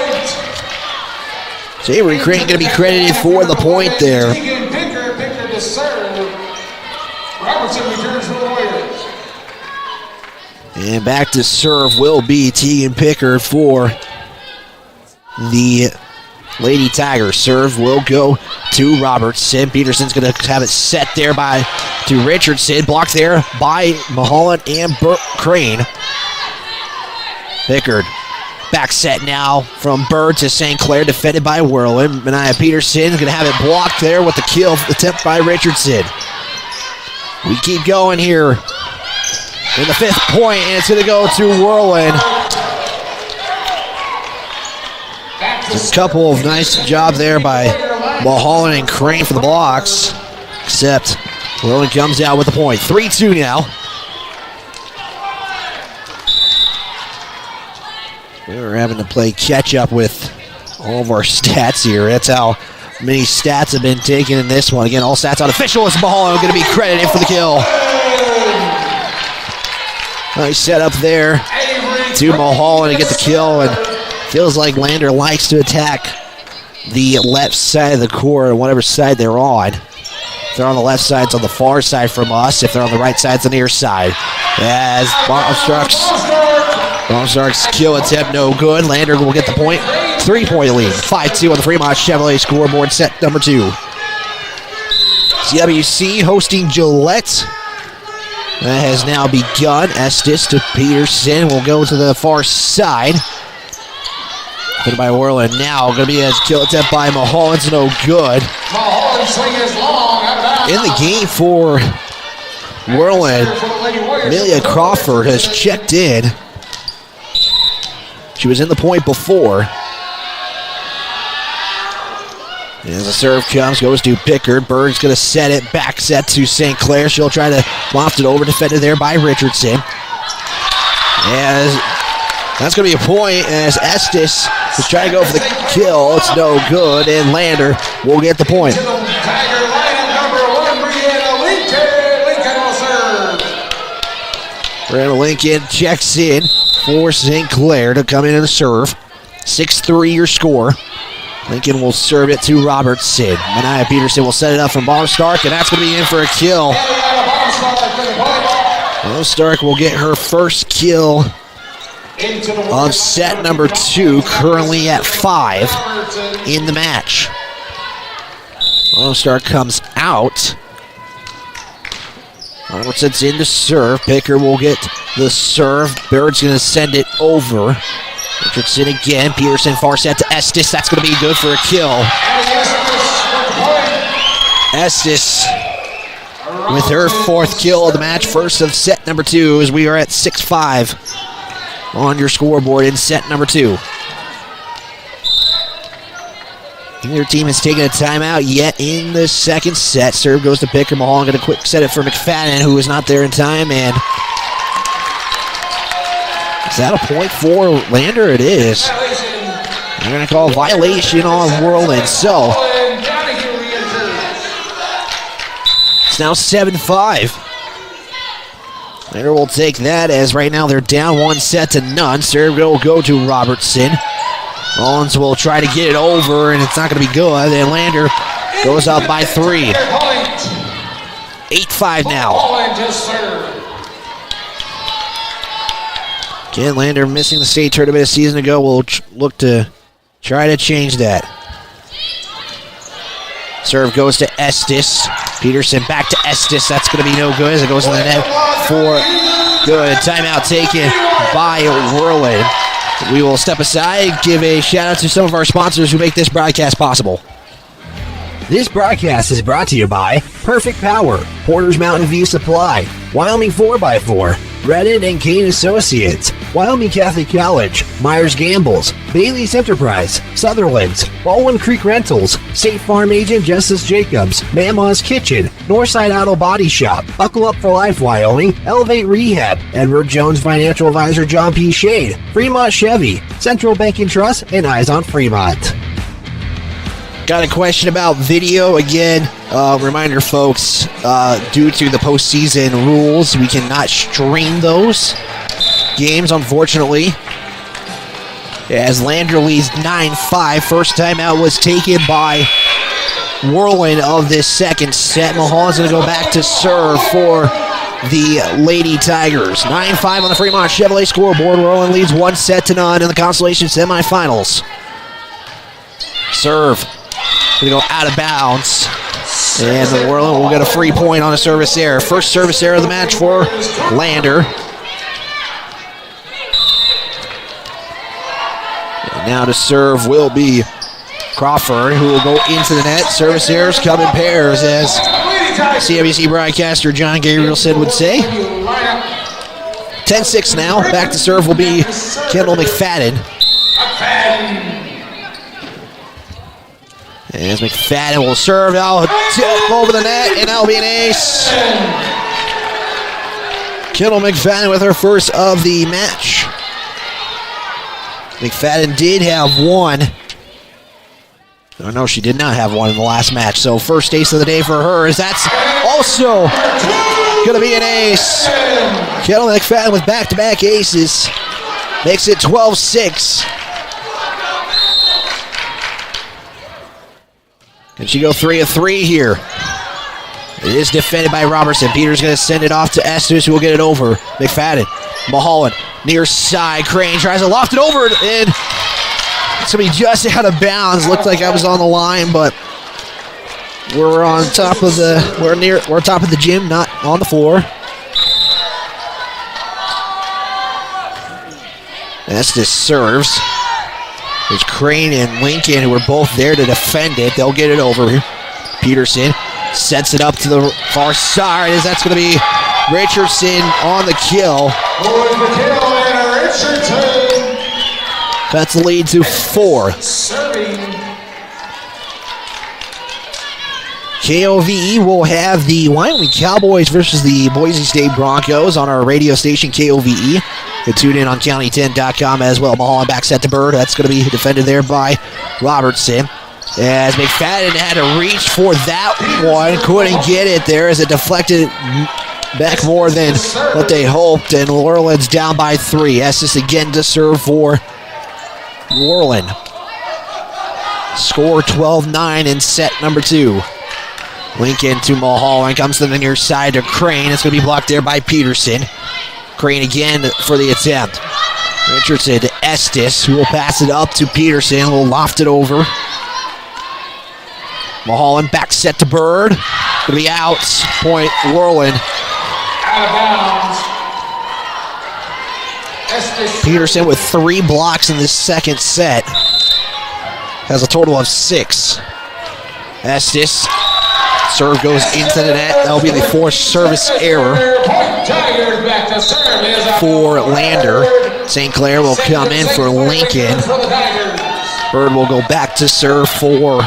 So Avery Crane going to be credited for the point there. Picker to serve. Robertson returns for the Warriors. And back to serve will be Tegan Pickard for the Lady Tigers. Serve will go to Robertson. Peterson's going to have it set there to Richardson. Blocked there by Mulholland and Crane. Pickard back set now from Bird to St. Clair, defended by Worland. Mania Peterson is going to have it blocked there with the kill attempt by Richardson. We keep going here. In the 5th point, and it's going to go to Worland. A couple of nice job there by Mulholland and Crane for the blocks, except Worland comes out with the point. 3-2 now. We're having to play catch up with all of our stats here. That's how many stats have been taken in this one. Again, all stats unofficial. It's Mulholland going to be credited for the kill. Nice setup there to Mulholland to get the kill, and feels like Lander likes to attack the left side of the court, whatever side they're on. If they're on the left side, it's on the far side from us. If they're on the right side, it's the near side. As Baumstruck's kill attempt no good. Lander will get the point. 3-point lead. 5-2 on the Fremont Chevrolet scoreboard, set number 2. CWC hosting Gillette. That has now begun. Estes to Peterson will go to the far side. Put by Worland now. Going to be a kill attempt by Mulholland's no good. In the game for Worland, Amelia Crawford has checked in. She was in the point before. As the serve comes, goes to Pickard. Bird's going to set it, back set to St. Clair. She'll try to loft it over, defended there by Richardson. As that's going to be a point as Estes is trying to go for the kill. It's no good, and Lander will get the point. Tiger lineup number 1, Brianna Lincoln. Lincoln will serve. Brianna Lincoln checks in for St. Clair to come in and serve. 6-3 your score. Lincoln will serve it to Robertson. Mania Peterson will set it up from Bob Stark, and that's going to be in for a kill. Bob Stark will get her first kill of set number 2, currently at 5 in the match. Bob Stark comes out. Robertson's in to serve. Picker will get the serve. Bird's going to send it over. Richardson again. Peterson far set to Estes. That's going to be good for a kill. Estes with her 4th kill of the match. First of set number 2 as we are at 6-5 on your scoreboard in set number 2. Neither team has taken a timeout yet in the second set. Serve goes to Picker. Mahal going to quick set it for McFadden, who is not there in time, and is that a point for Lander? It is. They're going to call a violation on Worland. So it's now 7-5. Lander will take that as right now they're down 1-0. Serve will go to Robertson. Mullins will try to get it over, and it's not going to be good. And Lander goes up by 3. 8-5 now. Ken Lander missing the state tournament a season ago. We'll look to try to change that. Serve goes to Estes. Peterson back to Estes. That's going to be no good as it goes in the net for good. Timeout taken by Worland. We will step aside, give a shout out to some of our sponsors who make this broadcast possible. This broadcast is brought to you by Perfect Power, Porter's Mountain View Supply, Wyoming 4x4, Redden and Kane Associates, Wyoming Catholic College, Myers Gambles, Bailey's Enterprise, Sutherland's, Baldwin Creek Rentals, State Farm Agent Justice Jacobs, Mama's Kitchen, Northside Auto Body Shop, Buckle Up for Life Wyoming, Elevate Rehab, Edward Jones Financial Advisor John P. Shade, Fremont Chevy, Central Bank and Trust, and Eyes on Fremont. Got a question about video again. Reminder, folks, due to the postseason rules, we cannot stream those games, unfortunately. As Lander leads 9-5. First timeout was taken by Worland of this second set. Mahal is going to go back to serve for the Lady Tigers. 9-5 on the Fremont Chevrolet scoreboard. Worland leads 1-0 in the consolation semifinals. Serve. Going to go out of bounds. And the Worland will get a free point on a service error. First service error of the match for Lander. And now to serve will be Crawford, who will go into the net. Service errors come in pairs, as CWC broadcaster John Gabrielson would say. 10-6 now. Back to serve will be Kendall McFadden. As McFadden will serve, now tip over the net, and that'll be an ace. Kendall McFadden with her first of the match. McFadden did have one. Oh, no, she did not have one in the last match. So first ace of the day for her, as that's also going to be an ace. Kendall McFadden with back-to-back aces makes it 12-6. Can she go 3 of 3 here? It is defended by Robertson. Peter's going to send it off to Estes, who will get it over. McFadden, Mulholland, near side. Crane tries to loft it over, and it's going to be just out of bounds. Looked like I was on the line, but we're on top of the we're top of the gym, not on the floor. Estes serves. There's Crane and Lincoln, who are both there to defend it. They'll get it over. Peterson sets it up to the far side, as that's going to be Richardson on the kill. That's the lead to 4. KOVE will have the Wyoming Cowboys versus the Boise State Broncos on our radio station, KOVE. You can tune in on county10.com as well. Mulholland back set to Bird. That's going to be defended there by Robertson. As McFadden had to reach for that one. Couldn't get it there as it deflected back more than what they hoped. And Worland's down by 3. Estes again to serve for Worland. Score 12-9 in set number 2. Lincoln to Mulholland. Comes to the near side to Crane. It's going to be blocked there by Peterson. Crane again for the attempt. Richardson to Estes, who will pass it up to Peterson. Will loft it over. Mulholland back set to Bird. Going to be out. Point Worland. Out of bounds. Estes. Peterson with 3 blocks in this second set. Has a total of 6. Estes. Serve goes into the net. That'll be the forced service error for Lander. St. Clair will come in for Lincoln. Bird will go back to serve for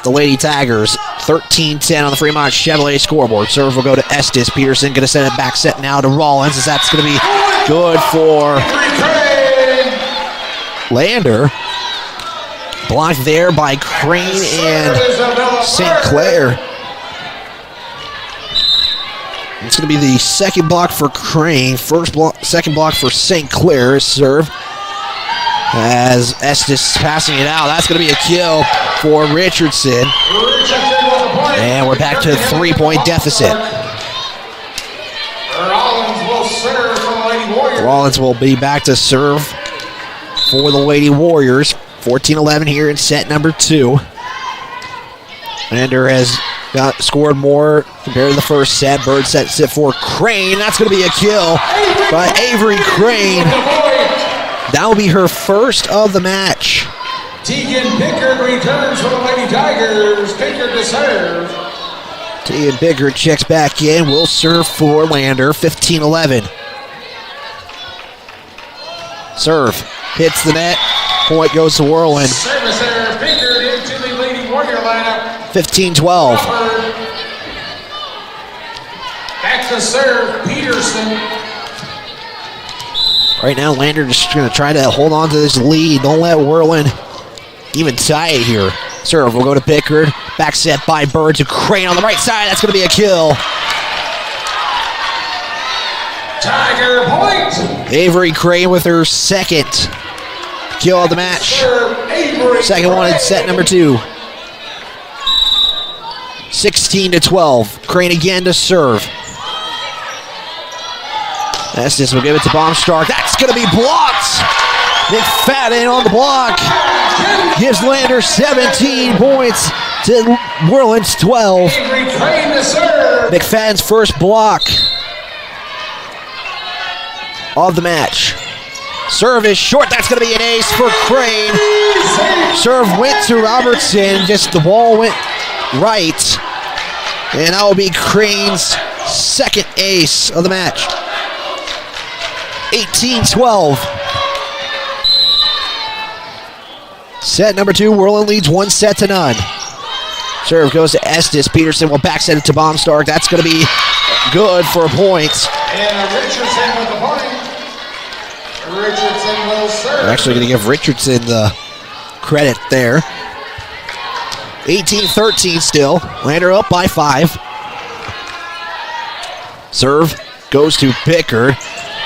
the Lady Tigers. 13-10 on the Fremont Chevrolet scoreboard. Serve will go to Estes. Peterson going to send it back set now to Rollins, as that's going to be good for Lander. Blocked there by Crane and St. Clair. It's going to be the second block for Crane. Second block for St. Clair. Serve as Estes passing it out. That's going to be a kill for Richardson. And we're back to a 3-point deficit. Rollins will be back to serve for the Lady Warriors. 14-11 here in set number 2. Lander has scored more compared to the first set. Bird sets it for Crane. That's going to be a kill by Avery Crane. That will be her first of the match. Tegan Pickard returns for the Lady Tigers. Pickard to serve. Tegan Pickard checks back in. Will serve for Lander. 15-11. Serve. Hits the net. Point goes to Worland. Service error. Pickard into the Lady Warrior lineup. 15-12. Back to serve. Peterson. Right now, Lander just going to try to hold on to this lead. Don't let Worland even tie it here. Serve will go to Pickard. Back set by Bird to Crane on the right side. That's going to be a kill. Tiger point. Avery Crane with her second kill of the match. Second one in set number 2. 16-12. Crane again to serve. Estes will give it to Baumstark. That's going to be blocked. McFadden on the block. Gives Lander 17 points to Worland's 12. McFadden's first block of the match. Serve is short. That's going to be an ace for Crane. Serve went to Robertson. Just the ball went right. And that will be Crane's second ace of the match. 18-12. Set number 2. Worland leads 1-0. Serve goes to Estes. Peterson will back set it to Baumstark. That's going to be good for a point. And Richardson with the point. Richardson will serve. We're actually going to give Richardson the credit there. 18-13 still. Lander up by 5. Serve goes to Pickard.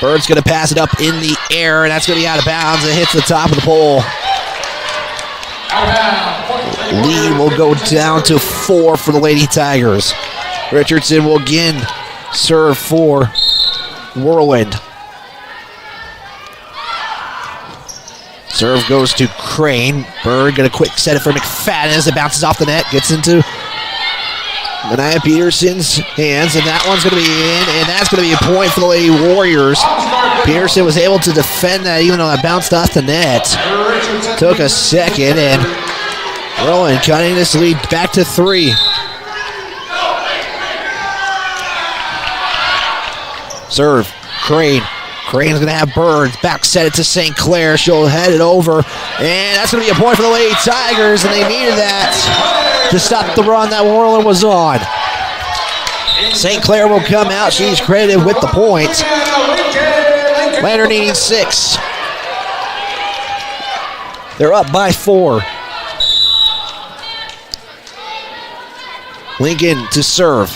Bird's going to pass it up in the air, and that's going to be out of bounds. It hits the top of the pole. Lead will go down to 4 for the Lady Tigers. Richardson will again serve for Worland. Serve goes to Crane. Bird going to quick set it for McFadden as it bounces off the net. Gets into Mania Peterson's hands, and that one's going to be in, and that's going to be a point for the Lady Warriors. Peterson was able to defend that even though it bounced off the net. Took a second, and Worland cutting this lead back to 3. Serve, Crane. Crane's going to have Bird back set it to St. Clair. She'll head it over, and that's going to be a point for the Lady Tigers, and they needed that. to stop the run that Worland was on. St. Clair will come out. She's credited with the points. Lander needing 6. They're up by 4. Lincoln to serve.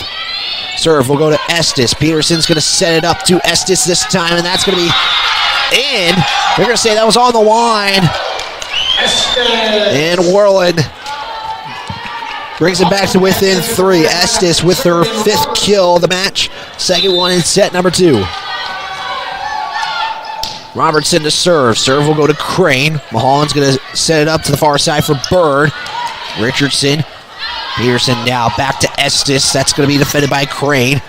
Serve will go to Estes. Peterson's going to set it up to Estes this time, and that's going to be in. They're going to say that was on the line. And Worland brings it back to within 3. Estes with her 5th kill of the match. Second one in set number 2. Robertson to serve. Serve will go to Crane. Mulholland's going to set it up to the far side for Bird. Richardson. Peterson now back to Estes. That's going to be defended by Crane.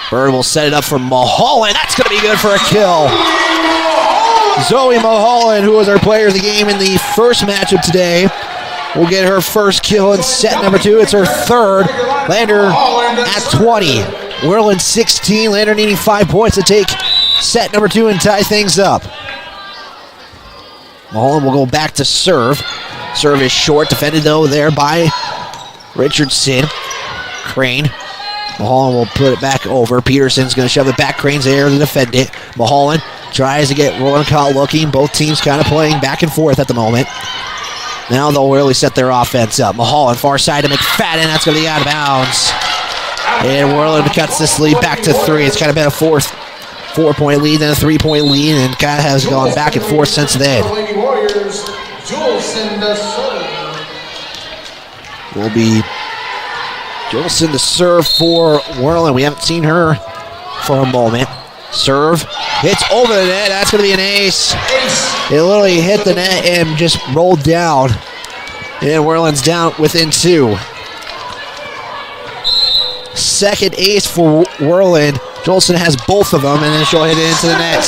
Bird will set it up for Mulholland. That's going to be good for a kill. Zoe Mulholland, who was our player of the game in the first matchup today, will get her first kill in set number 2. It's her 3rd. Lander at 20. Worland 16. Lander needing 5 points to take set number 2 and tie things up. Mulholland will go back to serve. Serve is short. Defended, though, there by Richardson. Crane. Mulholland will put it back over. Peterson's going to shove it back. Crane's there to defend it. Mulholland tries to get Worland caught looking. Both teams kind of playing back and forth at the moment. Now they'll really set their offense up. Mulholland far side to McFadden. That's going to be out of bounds. And Worland cuts this lead back to 3. It's kind of been a 4-point lead, then a 3-point lead, and kind of has gone back and forth since then. Will be Jolson to serve for Worland. We haven't seen her for a moment. Serve hits over the net. That's going to be an ace. It literally hit the net and just rolled down. And Worland's down within 2. Second ace for Worland. Jolson has both of them, and then she'll hit it into the net.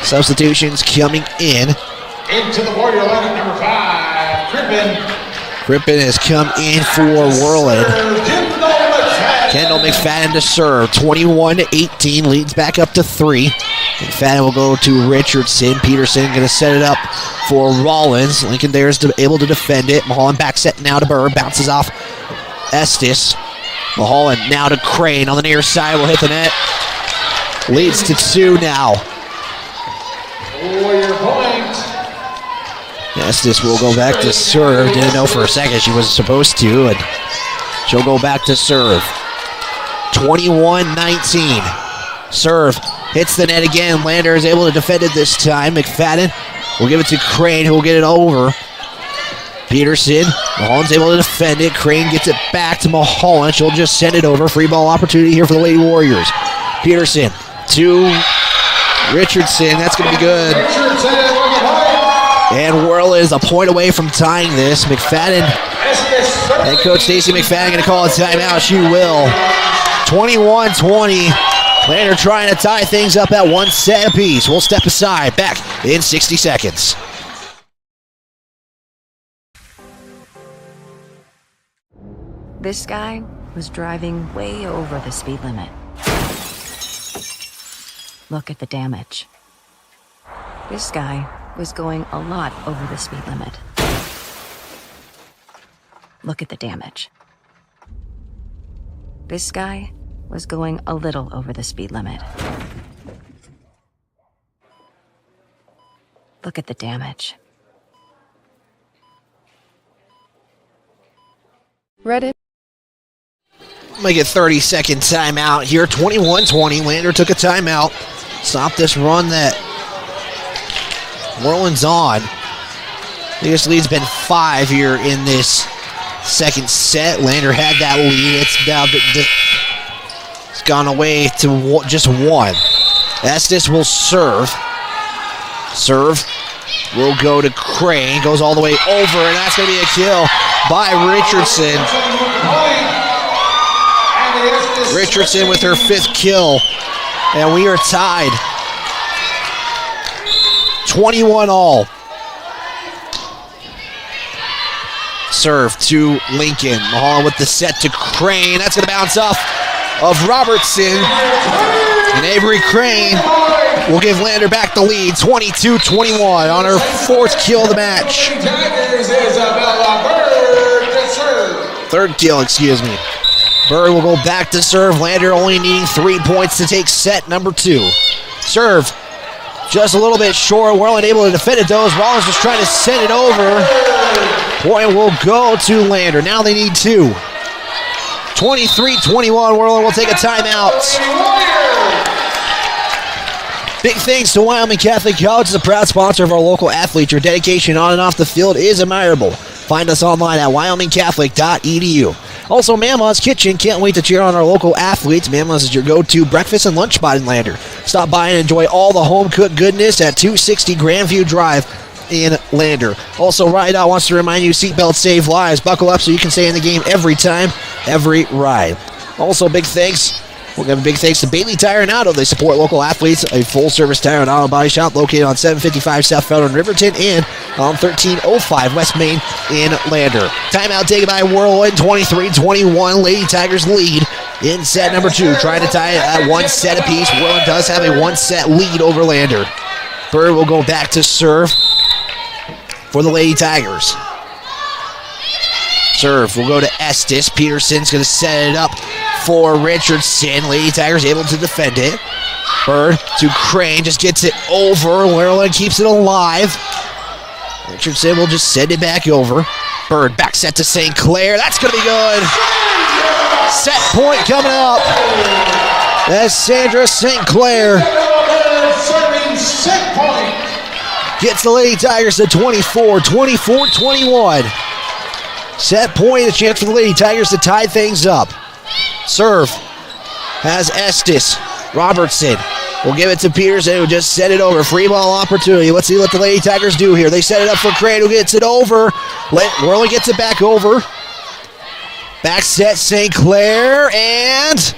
Substitutions coming in. Into the Warrior lineup, number 5, Crippen has come in for Worland. Kendall McFadden to serve. 21-18, leads back up to 3. McFadden will go to Richardson. Peterson going to set it up for Rollins. Lincoln there is able to defend it. Mulholland back set now to Bird. Bounces off Estes. Mulholland now to Crane on the near side. Will hit the net. Leads to 2 now. Warrior point. Estes will go back to serve. Didn't know for a second she was supposed to, and she'll go back to serve. 21-19. Serve hits the net again. Lander is able to defend it this time. McFadden will give it to Crane, who will get it over. Peterson. Mulholland's able to defend it. Crane gets it back to Mulholland. She'll just send it over. Free ball opportunity here for the Lady Warriors. Peterson to Richardson. That's going to be good. And Worland is a point away from tying this. McFadden, head coach Stacy McFadden, going to call a timeout. She will. 21-20. Lander trying to tie things up at 1 set apiece. We'll step aside. Back in 60 seconds. This guy was driving way over the speed limit. Look at the damage. This guy was going a lot over the speed limit. Look at the damage. This guy was going a little over the speed limit. Look at the damage. Reddit. Make it 30-second timeout here. 21-20. Lander took a timeout. Stop this run that Worland's on. Biggest lead's been 5 here in this second set. Lander had that lead. It's now it's gone away to just 1. Estes will serve. Serve will go to Crane. Goes all the way over, and that's going to be a kill by Richardson. Richardson with her 5th kill, and we are tied. 21-all. Serve to Lincoln. Mulholland with the set to Crane. That's going to bounce off of Robertson. And Avery Crane will give Lander back the lead. 22-21 on her 4th kill of the match. Third kill, excuse me. Bird will go back to serve. Lander only needing 3 points to take set number 2. Serve just a little bit short. Worland able to defend it though as Rollins was trying to send it over. Point will go to Lander. Now they need 2. 23-21. Worland will take a timeout. Big thanks to Wyoming Catholic College, is a proud sponsor of our local athletes. Your dedication on and off the field is admirable. Find us online at wyomingcatholic.edu. Also, Mama's Kitchen. Can't wait to cheer on our local athletes. Mama's is your go-to breakfast and lunch spot in Lander. Stop by and enjoy all the home-cooked goodness at 260 Grandview Drive in Lander. Also, Ride Out wants to remind you, seatbelts save lives. Buckle up so you can stay in the game every time, every ride. Also, big thanks. We'll give a big thanks to Bailey Tire and Auto. They support local athletes. A full-service tire and auto body shop located on 755 South Federal in Riverton and on 1305 West Main in Lander. Timeout taken by Worland. 23-21. Lady Tigers lead in set number 2. Trying to tie it at 1 set apiece. Worland does have a 1-set lead over Lander. Bird will go back to serve for the Lady Tigers. Serve will go to Estes. Peterson's going to set it up for Richardson. Lady Tigers able to defend it. Bird to Crane, just gets it over. Worland keeps it alive. Richardson will just send it back over. Bird back set to St. Clair. That's going to be good. Set point coming up. That's Sandra St. Clair. Set point. Gets the Lady Tigers to 24, 21. Set point, a chance for the Lady Tigers to tie things up. Serve has Estes. Robertson will give it to Peterson, who just set it over. Free ball opportunity. Let's see what the Lady Tigers do here. They set it up for Crane, who gets it over. Worland gets it back over. Back set St. Clair, and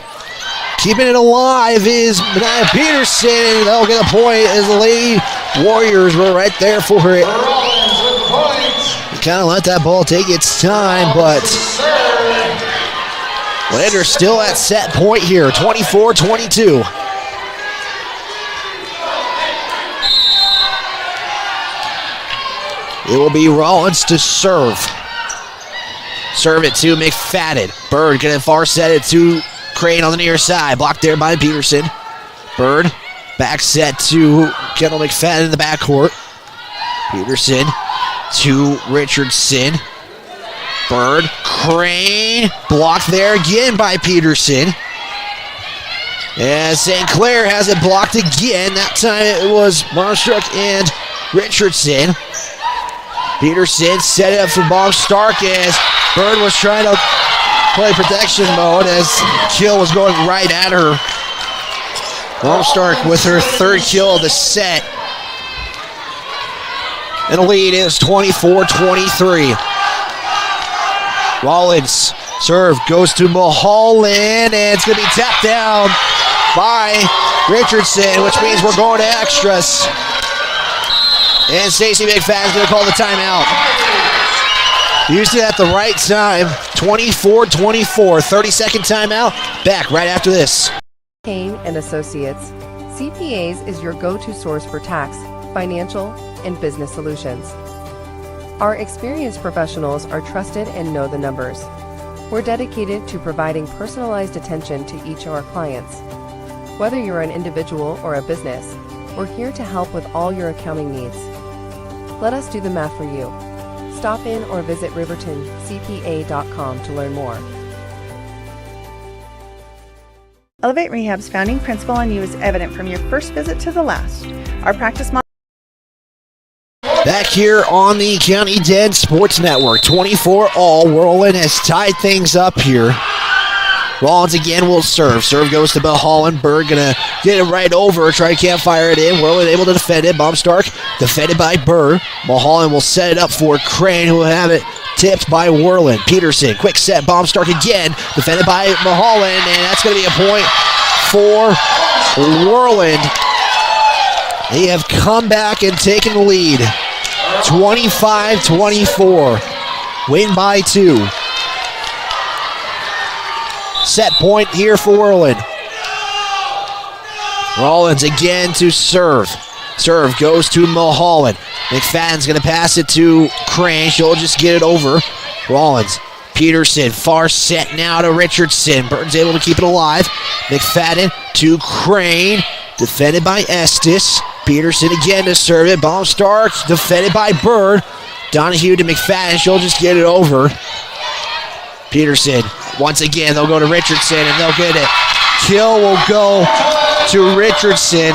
keeping it alive is Mania Peterson. They'll get a point as the Lady Warriors were right there for it. Kind of let that ball take its time, but Lander still at set point here, 24-22. It will be Rollins to serve. Serve it to McFadden. Bird gonna far set it to Crane on the near side. Blocked there by Peterson. Bird back set to Kendall McFadden in the backcourt. Peterson to Richardson. Bird, Crane, blocked there again by Peterson. And St. Clair has it blocked again. That time it was Monstruck and Richardson. Peterson set it up for Bob Stark as Bird was trying to play protection mode as kill was going right at her. Bob Stark with her 3rd kill of the set. And the lead is 24-23. Rollins serve goes to Mulholland, and it's going to be tapped down by Richardson, which means we're going to extras. And Stacey McFadden's going to call the timeout. Used it at the right time, 24-24, 30-second timeout. Back right after this. Kane and Associates. CPAs is your go-to source for tax, financial, and business solutions. Our experienced professionals are trusted and know the numbers. We're dedicated to providing personalized attention to each of our clients. Whether you're an individual or a business, we're here to help with all your accounting needs. Let us do the math for you. Stop in or visit rivertoncpa.com to learn more. Elevate Rehab's founding principle on you is evident from your first visit to the last. Our practice model. Back here on the County 10 Sports Network, 24-all. Worland has tied things up here. Rollins again will serve. Serve goes to Mulholland. Bird gonna get it right over. Try to can't fire it in. Worland able to defend it. Bob Stark defended by Bird. Mulholland will set it up for Crane, who will have it tipped by Worland. Peterson, quick set. Bob Stark again, defended by Mulholland, and that's gonna be a point for Worland. They have come back and taken the lead. 25-24. Win by 2. Set point here for Worland. Rollins again to serve. Serve goes to Mulholland. McFadden's going to pass it to Crane. She'll just get it over. Rollins Peterson, far set now to Richardson. Burton's able to keep it alive. McFadden to Crane. Defended by Estes. Peterson again to serve it. Baumstark defended by Bird. Donahue to McFadden. She'll just get it over. Peterson, once again, they'll go to Richardson and they'll get it. Kill will go to Richardson.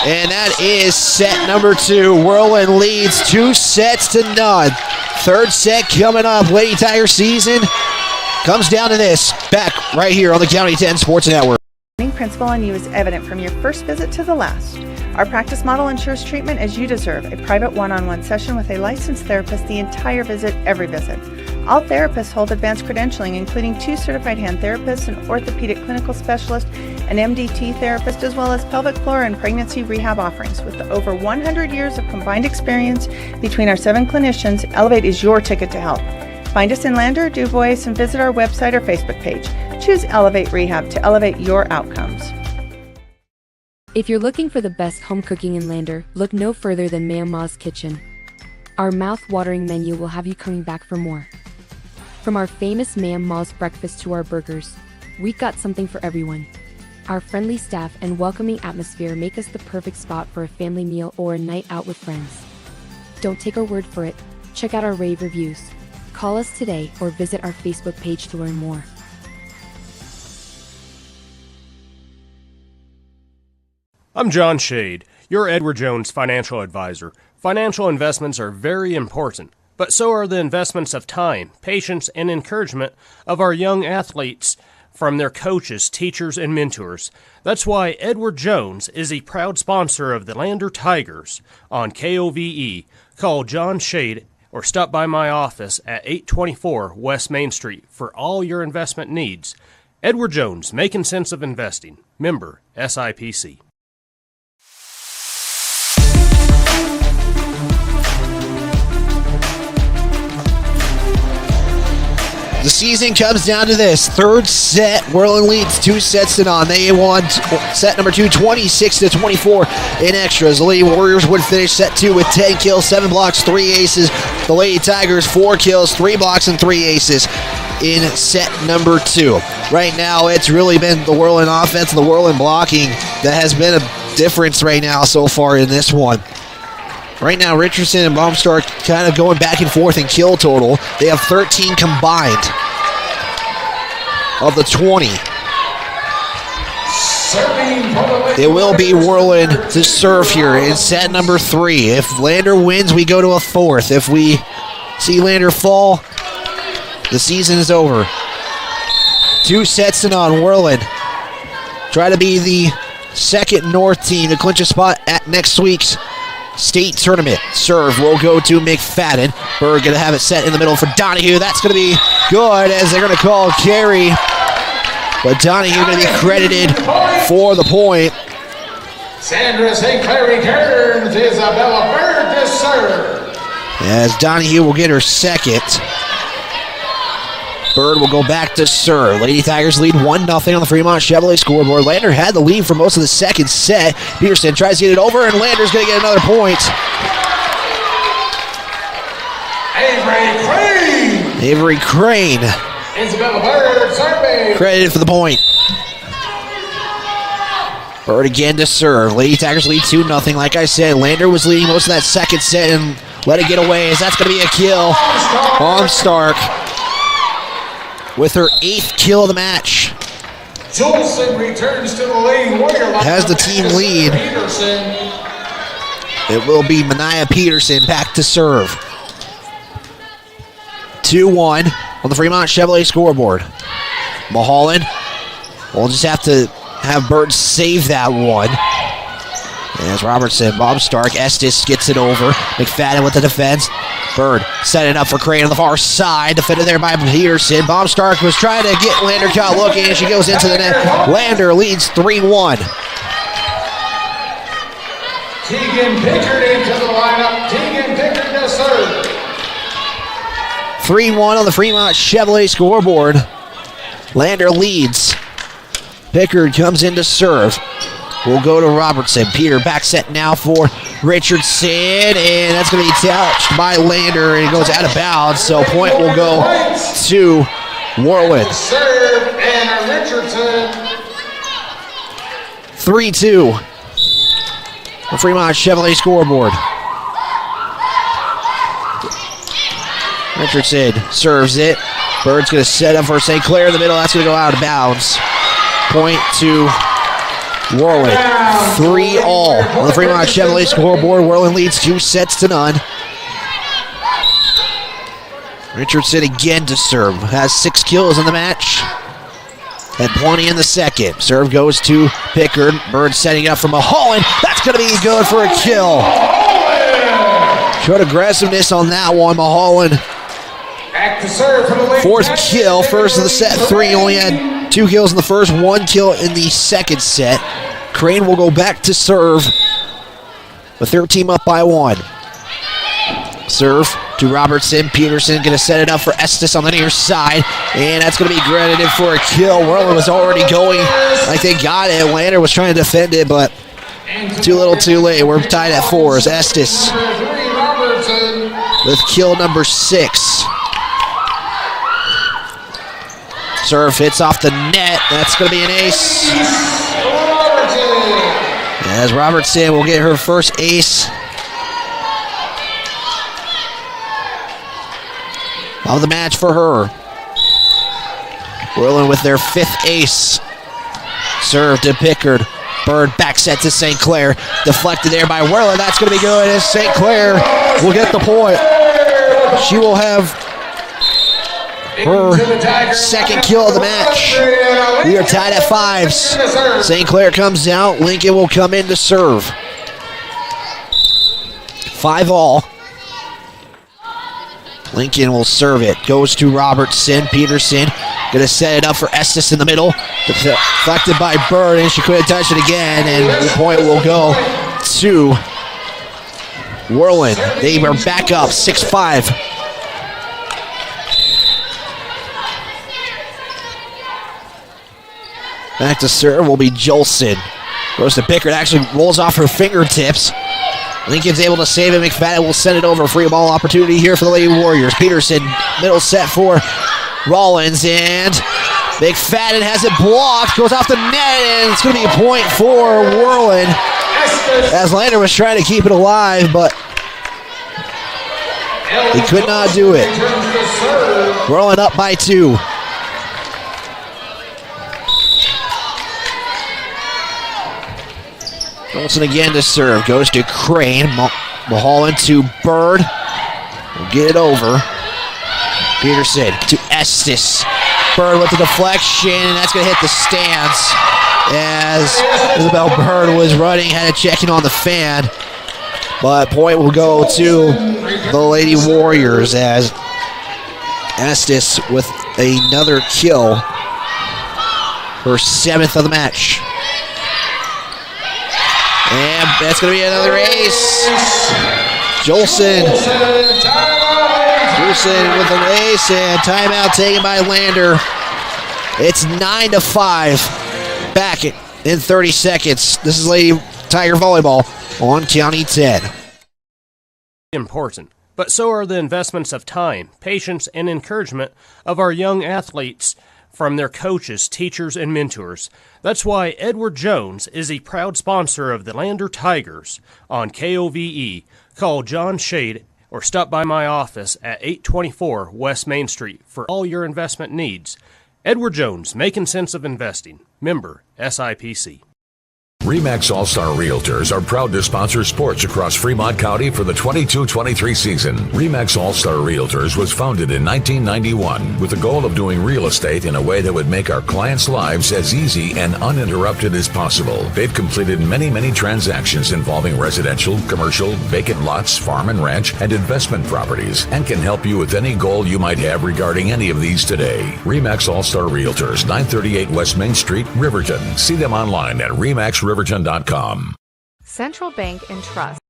And that is set number 2. Worland leads 2-0. Third set coming up. Lady Tiger season comes down to this. Back right here on the County 10 Sports Network. Principle on you is evident from your first visit to the last. Our practice model ensures treatment as you deserve, a private one-on-one session with a licensed therapist the entire visit, every visit. All therapists hold advanced credentialing, including 2 certified hand therapists, an orthopedic clinical specialist, an MDT therapist, as well as pelvic floor and pregnancy rehab offerings. With over 100 years of combined experience between our 7 clinicians, Elevate is your ticket to health. Find us in Lander, DuBois, and visit our website or Facebook page. Choose Elevate Rehab to elevate your outcomes. If you're looking for the best home cooking in Lander, look no further than Ma'am Ma's Kitchen. Our mouth-watering menu will have you coming back for more. From our famous Ma'am Ma's breakfast to our burgers, we've got something for everyone. Our friendly staff and welcoming atmosphere make us the perfect spot for a family meal or a night out with friends. Don't take our word for it. Check out our rave reviews. Call us today or visit our Facebook page to learn more. I'm John Shade, your Edward Jones financial advisor. Financial investments are very important, but so are the investments of time, patience, and encouragement of our young athletes from their coaches, teachers, and mentors. That's why Edward Jones is a proud sponsor of the Lander Tigers on KOVE. Call John Shade or stop by my office at 824 West Main Street for all your investment needs. Edward Jones, making sense of investing. Member SIPC. The season comes down to this. Third set, Worland leads 2-0. They won set number 2, 26-24 in extras. The Lady Warriors would finish set 2 with 10 kills, 7 blocks, 3 aces. The Lady Tigers, 4 kills, 3 blocks, and 3 aces in set number 2. Right now, it's really been the Worland offense and the Worland blocking that has been a difference right now so far in this one. Right now, Richardson and Baumstark kind of going back and forth in kill total. They have 13 combined of the 20. It will be Worland to serve here in set number 3. If Lander wins, we go to a 4th. If we see Lander fall, the season is over. 2-0 Worland. Try to be the second North team to clinch a spot at next week's state tournament. Serve will go to McFadden. Bird going to have it set in the middle for Donahue. That's going to be good as they're going to call carry. But Donahue going to be credited for the point. Sandra St. Clair returns. Isabella Bird to serve. As Donahue will get her second. Bird will go back to serve. Lady Tigers lead 1-0 on the Fremont Chevrolet scoreboard. Lander had the lead for most of the second set. Peterson tries to get it over, and Lander's going to get another point. Avery Crane. Isabella Bird serving. Credited for the point. Bird again to serve. Lady Tigers lead 2-0. Like I said, Lander was leading most of that second set and let it get away, as that's going to be a kill on Stark with her 8th kill of the match. Jolson returns to the Lady Warrior line. Has the team lead. It will be Mania Peterson back to serve. 2-1 on the Fremont Chevrolet scoreboard. Mulholland will just have to have Bird save that one. As Robertson, Bob Stark, Estes gets it over. McFadden with the defense. Bird setting up for Crane on the far side. Defended there by Peterson. Bob Stark was trying to get Lander caught looking, and she goes into the net. Lander leads 3-1. Tegan Pickard into the lineup. Tegan Pickard to serve. 3-1 on the Fremont Chevrolet scoreboard. Lander leads. Pickard comes in to serve. will go to Robertson. Peter back set now for Richardson, and that's going to be touched by Lander, and it goes out of bounds, so point will go to Worland. Serve and Richardson. 3-2. The Fremont Chevrolet scoreboard. Richardson serves it. Bird's going to set up for St. Clair in the middle. That's going to go out of bounds. Point to Worland. 3-all on the Fremont Chevrolet scoreboard. Worland leads 2-0. Richardson again to serve. Has 6 kills in the match. Had plenty in the second. Serve goes to Pickard. Bird setting up from Mulholland. That's going to be good for a kill. Showed aggressiveness on that one. Mulholland. Fourth kill, first of the set. 3. Only had 2 kills in the first, 1 kill in the second set. Crane will go back to serve with their team up by 1. Serve to Robertson. Peterson going to set it up for Estes on the near side, and that's going to be credited for a kill. Worland was already going like they got it. Lander was trying to defend it, but too little too late. We're tied at 4 as Estes with kill number 6. Serve hits off the net. That's going to be an ace. As Robertson will get her first ace of the match for her. Worland with their 5th ace. Serve to Pickard. Bird back set to St. Clair. Deflected there by Worland. That's going to be good as St. Clair will get the point. She will have her second kill of the match. We are tied at 5s. St. Clair comes out. Lincoln will come in to serve. 5-all. Lincoln will serve it. Goes to Robertson. Peterson going to set it up for Estes in the middle. Deflected by Bird, and she couldn't touch it again, and the point will go to Worland. They are back up 6-5. Back to serve will be Jolson. Goes to Pickard, actually rolls off her fingertips. Lincoln's able to save it. McFadden will send it over. Free ball opportunity here for the Lady Warriors. Peterson, middle set for Rollins, and McFadden has it blocked. Goes off the net, and it's going to be a point for Worland. As Lander was trying to keep it alive, but he could not do it. Worland up by 2. Wilson again to serve. Goes to Crane. Mulholland to Bird. We'll get it over. Peterson to Estes. Bird with the deflection, and that's going to hit the stands. As Isabel Bird was running, had a check-in on the fan. But point will go to the Lady Warriors as Estes with another kill. Her 7th of the match. And that's going to be another ace. Jolson with an ace, and timeout taken by Lander. It's 9-5. Back in 30 seconds. This is Lady Tiger Volleyball on County 10. Important, but so are the investments of time, patience, and encouragement of our young athletes from their coaches, teachers, and mentors. That's why Edward Jones is a proud sponsor of the Lander Tigers on KOVE. Call John Shade or stop by my office at 824 West Main Street for all your investment needs. Edward Jones, making sense of investing. Member SIPC. RE/MAX All-Star Realtors are proud to sponsor sports across Fremont County for the 22-23 season. RE/MAX All-Star Realtors was founded in 1991 with the goal of doing real estate in a way that would make our clients' lives as easy and uninterrupted as possible. They've completed many transactions involving residential, commercial, vacant lots, farm and ranch, and investment properties, and can help you with any goal you might have regarding any of these today. RE/MAX All-Star Realtors, 938 West Main Street, Riverton. See them online at RE/MAXRiverton.com. Central Bank and Trust.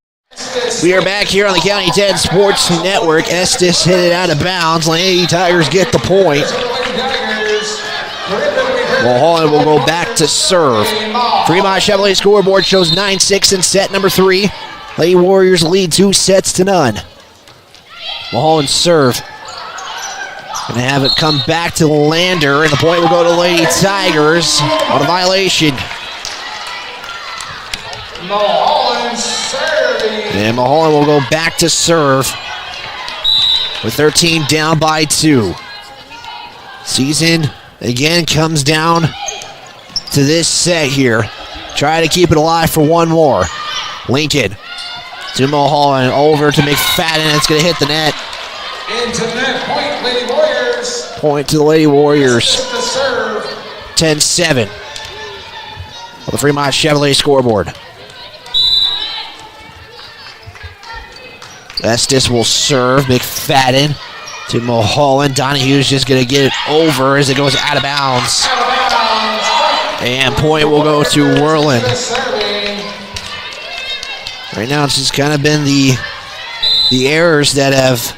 We are back here on the County 10 Sports Network. Estes hit it out of bounds. Lady Tigers get the point. Mulholland will go back back to serve. Fremont Chevrolet scoreboard shows 9-6 in set number 3. Lady Warriors lead 2-0. Mulholland serve. Gonna have it come back to Lander, and the point will go to Lady Tigers on a violation. Mulholland serving. And Mulholland will go back to serve with 13 down by 2. Season again comes down to this set here. Try to keep it alive for one more. Lincoln to Mulholland, over to McFadden. It's going to hit the net. Into the net, point, Lady Warriors. Point to the Lady Warriors. The serve. 10-7 on the Fremont Chevrolet scoreboard. Estes will serve. McFadden to Mulholland. Donahue's just going to get it over as it goes out of bounds. And point will go to Worland. Right now it's just kind of been the errors that have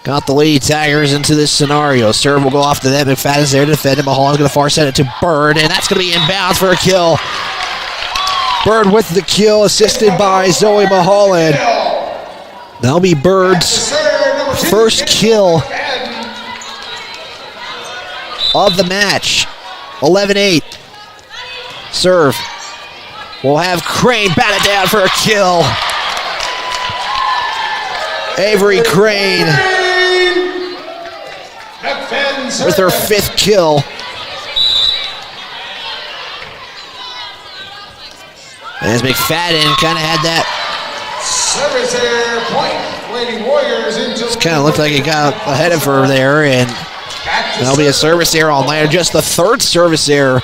got the Lady Tigers into this scenario. Serve will go off to them. McFadden's there to defend it. Mulholland's going to far send it to Bird, and that's going to be inbounds for a kill. Bird with the kill, assisted by Zoe Mulholland. That'll be Bird's first kill of the match. 11-8. Serve. We'll have Crane bat it down for a kill. Avery Crane with her 5th kill. As McFadden kind of had that. Service error, point, Lady Warriors into. It kind of looked like it got ahead of her there, and that'll be a service error on Lander. Just the 3rd service error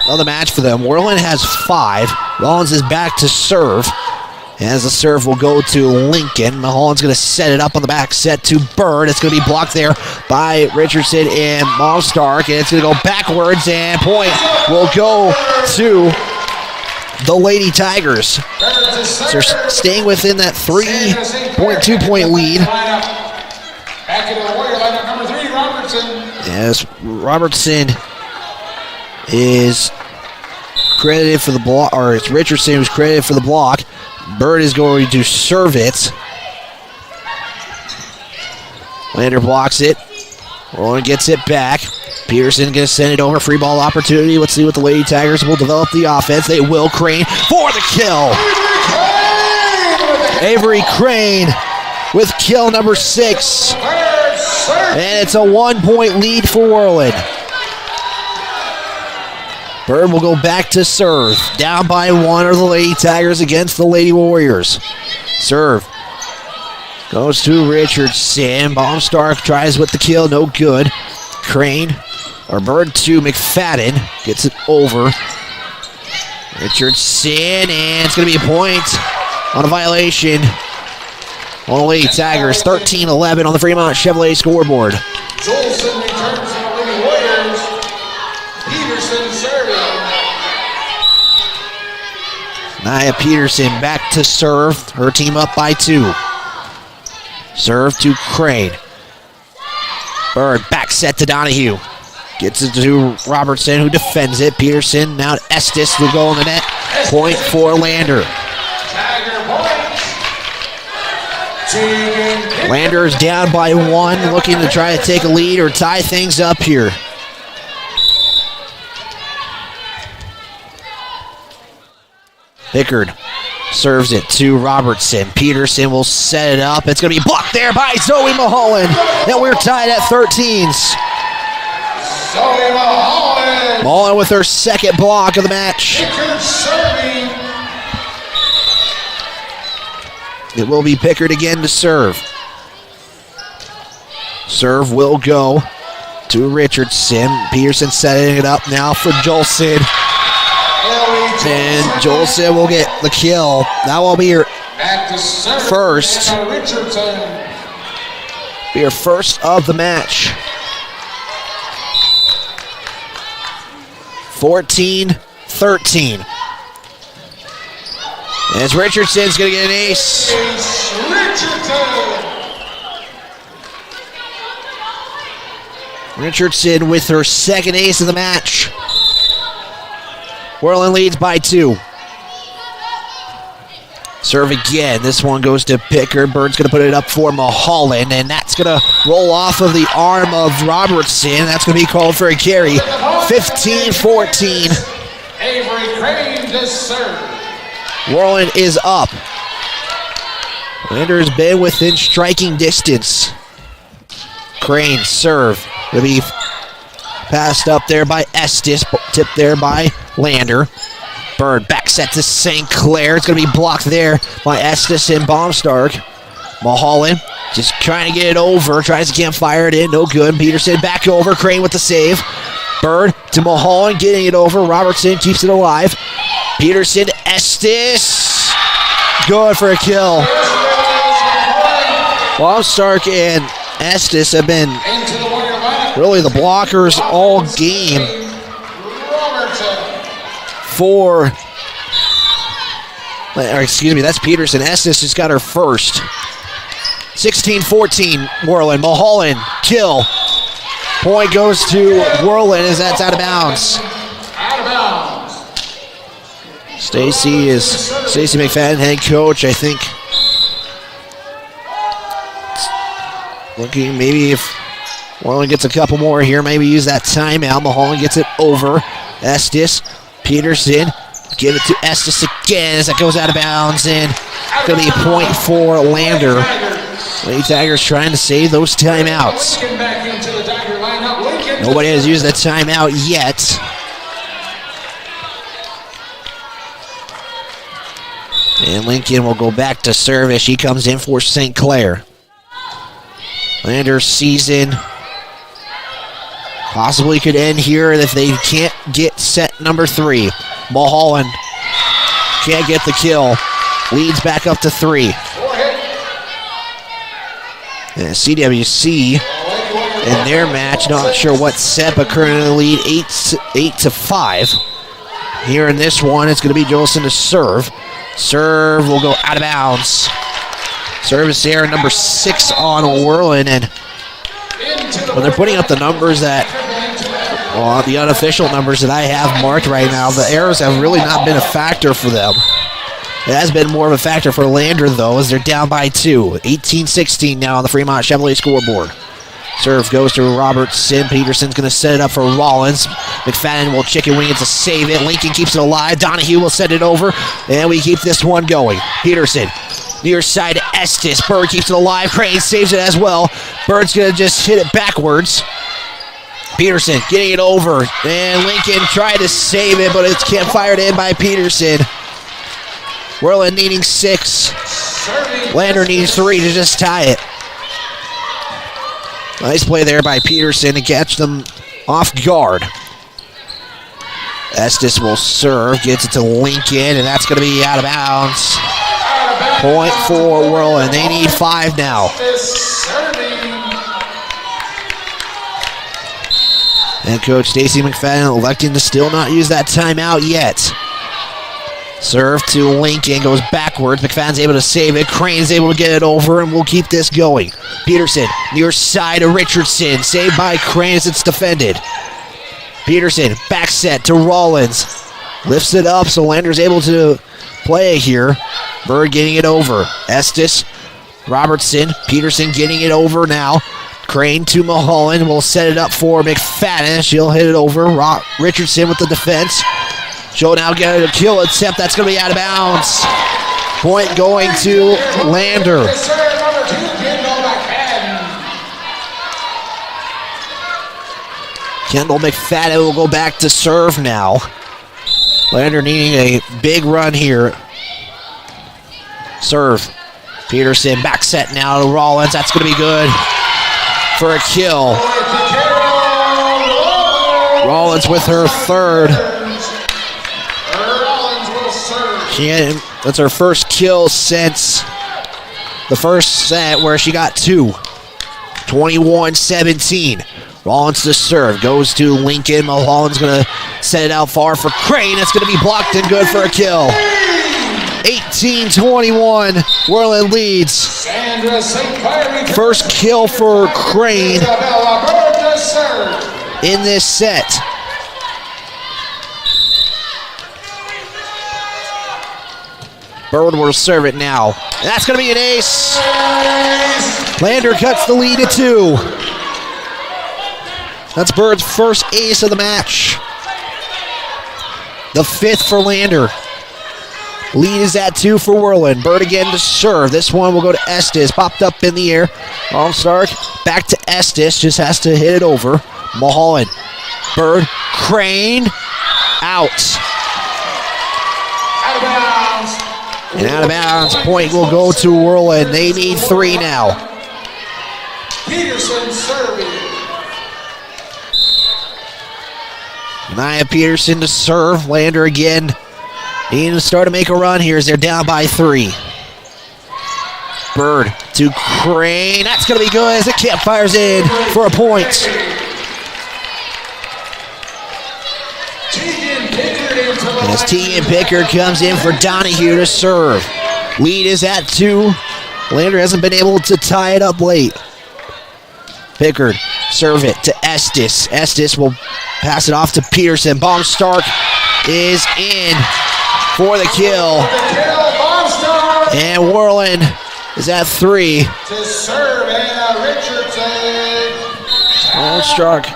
of the match for them. Worland has 5. Rollins is back to serve. As the serve will go to Lincoln. Mulholland's going to set it up on the back set to Bird. It's going to be blocked there by Richardson and Momstark, and it's going to go backwards, and point will go to the Lady Tigers. So they're staying within that 3.2 point lead. Back into the Warrior lineup, number 3, Robertson. Yes, Robertson is credited for the block, or it's Richardson who's credited for the block. Bird is going to serve it. Lander blocks it. Roland gets it back. Peterson going to send it over. Free ball opportunity. Let's see what the Lady Tigers will develop the offense. They will. Crane for the kill. Avery Crane with kill number 6. And it's a 1-point lead for Worland. Bird will go back to serve. Down by 1 are the Lady Tigers against the Lady Warriors. Serve goes to Richardson. Baumstark tries with the kill. No good. Crane, or Bird to McFadden. Gets it over. Richardson, and it's going to be a point on a violation on the Lady Tigers. 13-11 on the Fremont Chevrolet scoreboard. Jolson returns to the Lady Warriors. Peterson serving. Nia Peterson back to serve. Her team up by 2. Serve to Crane. Bird back set to Donahue. Gets it to Robertson, who defends it. Peterson, now Estes will go on the net. Point for Lander. Lander is down by 1, looking to try to take a lead or tie things up here. Pickard serves it to Robertson. Peterson will set it up. It's going to be blocked there by Zoe Mulholland. And we're tied at 13s. Zoe Mulholland. Mulholland with her 2nd block of the match. Pickard serving. It will be Pickard again to serve. Serve will go to Richardson. Peterson setting it up now for Jolson. And Jolson will get the kill. That will be her first. Be her first of the match. 14-13. As Richardson's going to get an ace. Richardson with her 2nd ace of the match. Worland leads by 2. Serve again. This one goes to Picker. Bird's going to put it up for Mulholland, and that's going to roll off of the arm of Robertson. That's going to be called for a carry. 15-14. Avery Crane to serve. Worland is up. Lander has been within striking distance. Crane serve. Will be passed up there by Estes. Tipped there by Lander. Bird back set to St. Clair. It's going to be blocked there by Estes and Baumstark. Mulholland just trying to get it over. Tries to can't fire it in. No good. Peterson back over. Crane with the save. Bird to Mulholland getting it over. Robertson keeps it alive. Peterson, Estes. Good for a kill. Baumstark and Estes have been really the blockers all game for, that's Peterson. Estes just got her first. 16-14, Worland. Mulholland, kill. Point goes to Worland as that's out of bounds. Out of bounds. Stacey McFadden, head coach, I think. Looking maybe if Worland gets a couple more here, maybe use that timeout. Mulholland gets it over. Estes, Peterson, give it to Estes again as that goes out of bounds, and it's going to be a point for Lander. Lady Tigers trying to save those timeouts. Nobody has used that timeout yet. And Lincoln will go back to service. She comes in for St. Clair. Lander's season possibly could end here if they can't get set number 3. Mulholland can't get the kill. Leads back up to 3. And CWC in their match, not sure what's set, but currently lead 8-5. Here in this one, it's going to be Jolson to serve. Serve will go out of bounds. Service there, number 6 on Worland, and when they're putting up the numbers that, the unofficial numbers that I have marked right now, the errors have really not been a factor for them. It has been more of a factor for Lander, though, as they're down by 2. 18-16 now on the Fremont Chevrolet scoreboard. Serve goes to Robertson. Peterson's going to set it up for Rollins. McFadden will chicken wing it to save it. Lincoln keeps it alive. Donahue will set it over, and we keep this one going. Peterson, near side to Estes. Bird keeps it alive. Crane saves it as well. Bird's going to just hit it backwards. Peterson getting it over, and Lincoln tried to save it, but it's can't fired in by Peterson. Worland needing 6. Lander needs 3 to just tie it. Nice play there by Peterson to catch them off guard. Estes will serve, gets it to Lincoln, and that's going to be out of bounds. Point for Worland. They need 5 now. And Coach Stacey McFadden electing to still not use that timeout yet. Serve to Lincoln, goes backwards. McFadden's able to save it. Crane's able to get it over, and we'll keep this going. Peterson, near side of Richardson. Saved by Crane as it's defended. Peterson, back set to Rollins. Lifts it up, so Lander's able to play here. Bird getting it over. Estes, Robertson, Peterson getting it over now. Crane to Mulholland. Will set it up for McFadden. She'll hit it over. Richardson with the defense. She'll now get a kill attempt. That's going to be out of bounds. Point going to Lander. Kendall McFadden will go back to serve now. Lander needing a big run here. Serve. Peterson back set now to Rollins. That's going to be good for a kill. Rollins with her 3rd. That's her first kill since the first set where she got 2. 21-17. Rollins to serve. Goes to Lincoln. Mulholland's going to set it out far for Crane. It's going to be blocked and good for a kill. 18-21. Worland leads. First kill for Crane in this set. Bird will serve it now. That's going to be an ace. Lander cuts the lead to 2. That's Bird's first ace of the match. The 5th for Lander. Lead is at 2 for Worland. Bird again to serve. This one will go to Estes. Popped up in the air. Stark back to Estes. Just has to hit it over. Mulholland. Bird. Crane. Out. Out of bounds. And out of bounds. Point will go to Worland. They need 3 now. Peterson serving. Nia Peterson to serve. Lander again. Needing to start to make a run here as they're down by 3. Bird to Crane. That's going to be good as the camp fires in for a point. As Tegan Pickard comes in for Donahue to serve. Lead is at 2. Lander hasn't been able to tie it up late. Pickard serve it to Estes. Estes will pass it off to Peterson. Baumstark is in for the kill. And Worland is at 3. To serve Anna Richardson. Baumstark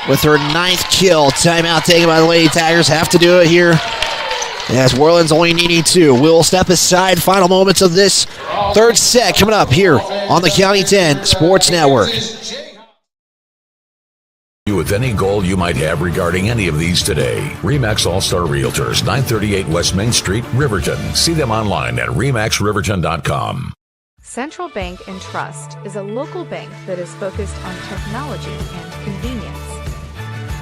with her 9th kill. Timeout taken by the Lady Tigers. Have to do it here as Worland's only needing 2. We'll step aside. Final moments of this 3rd set coming up here on the County 10 Sports Network. With any goal you might have regarding any of these today, RE/MAX All-Star Realtors, 938 West Main Street, Riverton. See them online at remaxriverton.com. Central Bank and Trust is a local bank that is focused on technology and convenience.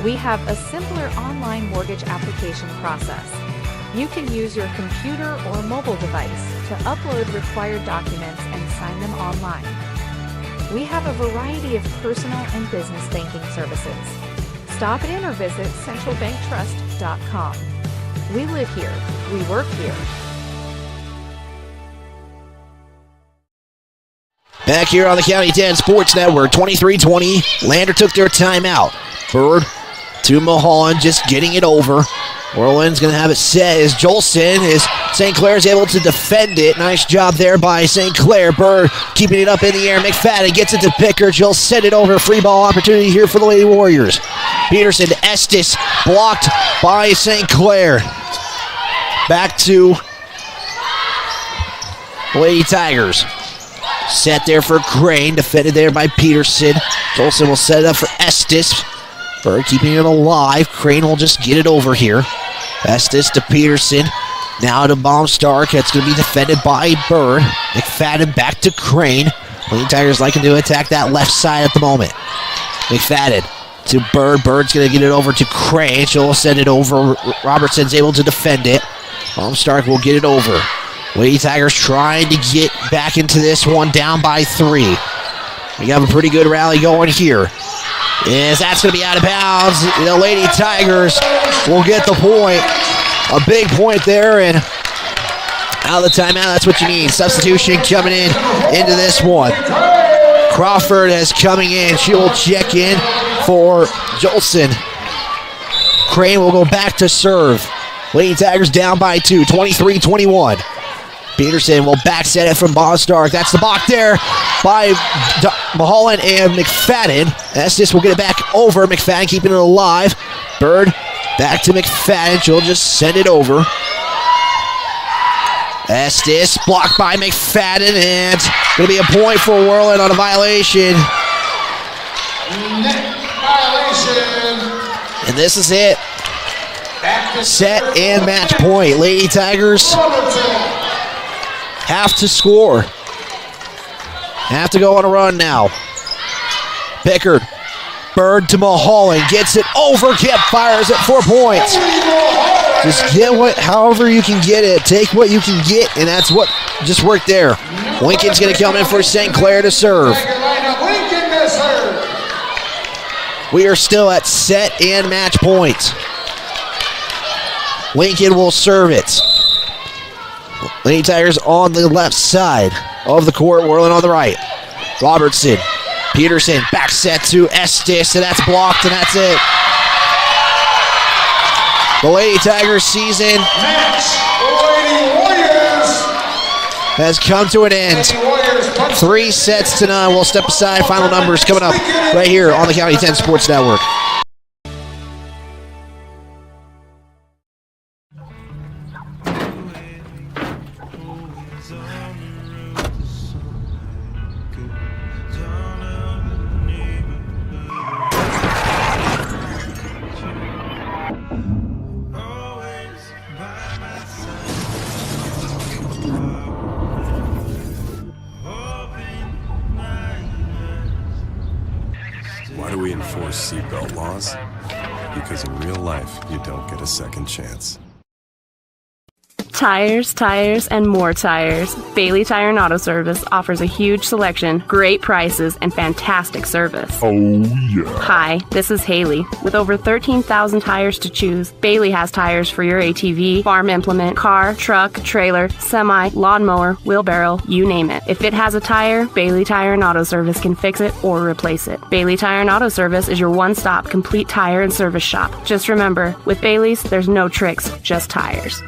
We have a simpler online mortgage application process. You can use your computer or mobile device to upload required documents and sign them online. We have a variety of personal and business banking services. Stop in or visit centralbanktrust.com. We live here. We work here. Back here on the County 10 Sports Network, 23-20. Lander took their timeout. Bird to Mulholland, just getting it over. Worland's going to have it set as Jolson is St. Clair's able to defend it. Nice job there by St. Clair. Bird keeping it up in the air. McFadden gets it to Pickard. She'll send it over. Free ball opportunity here for the Lady Warriors. Peterson to Estes. Blocked by St. Clair. Back to Lady Tigers. Set there for Crane. Defended there by Peterson. Jolson will set it up for Estes. Bird keeping it alive. Crane will just get it over here. Estes to Peterson. Now to Baumstark. That's going to be defended by Bird. McFadden back to Crane. Lady Tigers liking to attack that left side at the moment. McFadden to Bird. Bird's going to get it over to Crane. She'll send it over. Robertson's able to defend it. Baumstark will get it over. Lady Tigers trying to get back into this one, down by 3. We have a pretty good rally going here. Yes, that's going to be out of bounds. The Lady Tigers will get the point. A big point there, and out of the timeout, that's what you need. Substitution coming into this one. Crawford is coming in. She will check in for Jolson. Crane will go back to serve. Lady Tigers down by 2, 23-21. Peterson will back set it from Baumstark. That's the block there by Mulholland and McFadden. Estes will get it back over. McFadden keeping it alive. Bird back to McFadden. She'll just send it over. Estes blocked by McFadden, and going to be a point for Worland on a violation. Net violation. And this is it. Set and match point. Lady Tigers have to score. Have to go on a run now. Pickard. Bird to Mulholland. Gets it over. Kemp fires at 4 points. Just get however you can get it. Take what you can get, and that's what just worked there. Lincoln's going to come in for St. Clair to serve. We are still at set and match point. Lincoln will serve it. Lady Tigers on the left side of the court, Worland on the right. Robertson, Peterson, back set to Estes, and that's blocked, and that's it. The Lady Tigers season match, Lady Warriors. has come to an end. 3 sets to none. We'll step aside. Final numbers coming up right here on the County 10 Sports Network. Why do we enforce seatbelt laws? Because in real life, you don't get a second chance. Tires, tires, and more tires. Bailey Tire and Auto Service offers a huge selection, great prices, and fantastic service. Oh, yeah. Hi, this is Haley. With over 13,000 tires to choose, Bailey has tires for your ATV, farm implement, car, truck, trailer, semi, lawnmower, wheelbarrow, you name it. If it has a tire, Bailey Tire and Auto Service can fix it or replace it. Bailey Tire and Auto Service is your one-stop complete tire and service shop. Just remember, with Bailey's, there's no tricks, just tires.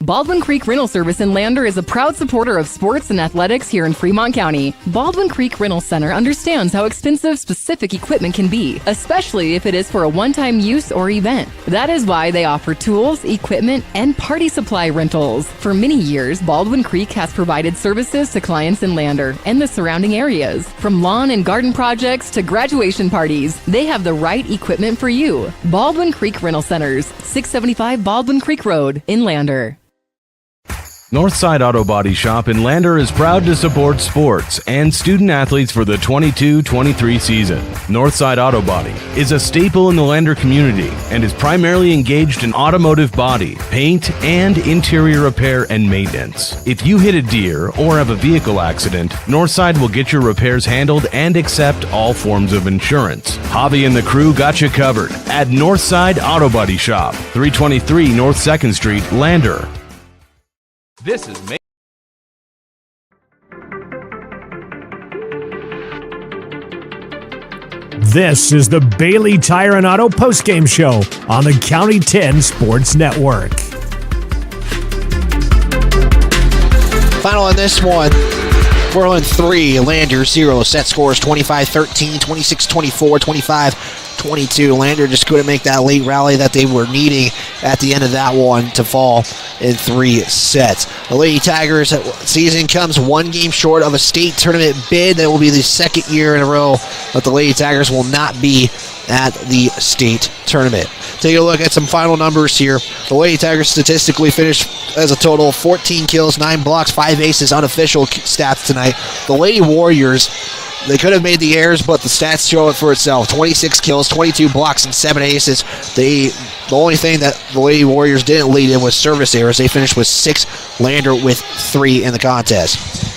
Baldwin Creek Rental Service in Lander is a proud supporter of sports and athletics here in Fremont County. Baldwin Creek Rental Center understands how expensive specific equipment can be, especially if it is for a one-time use or event. That is why they offer tools, equipment, and party supply rentals. For many years, Baldwin Creek has provided services to clients in Lander and the surrounding areas. From lawn and garden projects to graduation parties, they have the right equipment for you. Baldwin Creek Rental Centers, 675 Baldwin Creek Road in Lander. Northside Auto Body Shop in Lander is proud to support sports and student athletes for the 22-23 season. Northside Auto Body is a staple in the Lander community and is primarily engaged in automotive body, paint, and interior repair and maintenance. If you hit a deer or have a vehicle accident, Northside will get your repairs handled and accept all forms of insurance. Javi and the crew got you covered at Northside Auto Body Shop, 323 North 2nd Street, Lander. This is This is the Bailey Tire and Auto postgame show on the County 10 Sports Network. Final on this one. Worland 3, Lander 0. Set scores 25-13, 26-24, 25-22. Lander just couldn't make that late rally that they were needing at the end of that one to fall in 3 sets. The Lady Tigers season comes one game short of a state tournament bid. That will be the second year in a row that the Lady Tigers will not be at the state tournament. Take a look at some final numbers here. The Lady Tigers statistically finished as a total of 14 kills, 9 blocks, 5 aces, unofficial stats tonight. The Lady Warriors, they could have made the errors, but the stats show it for itself. 26 kills, 22 blocks, and 7 aces. The only thing that the Lady Warriors didn't lead in was service errors. They finished with 6, Lander with 3 in the contest.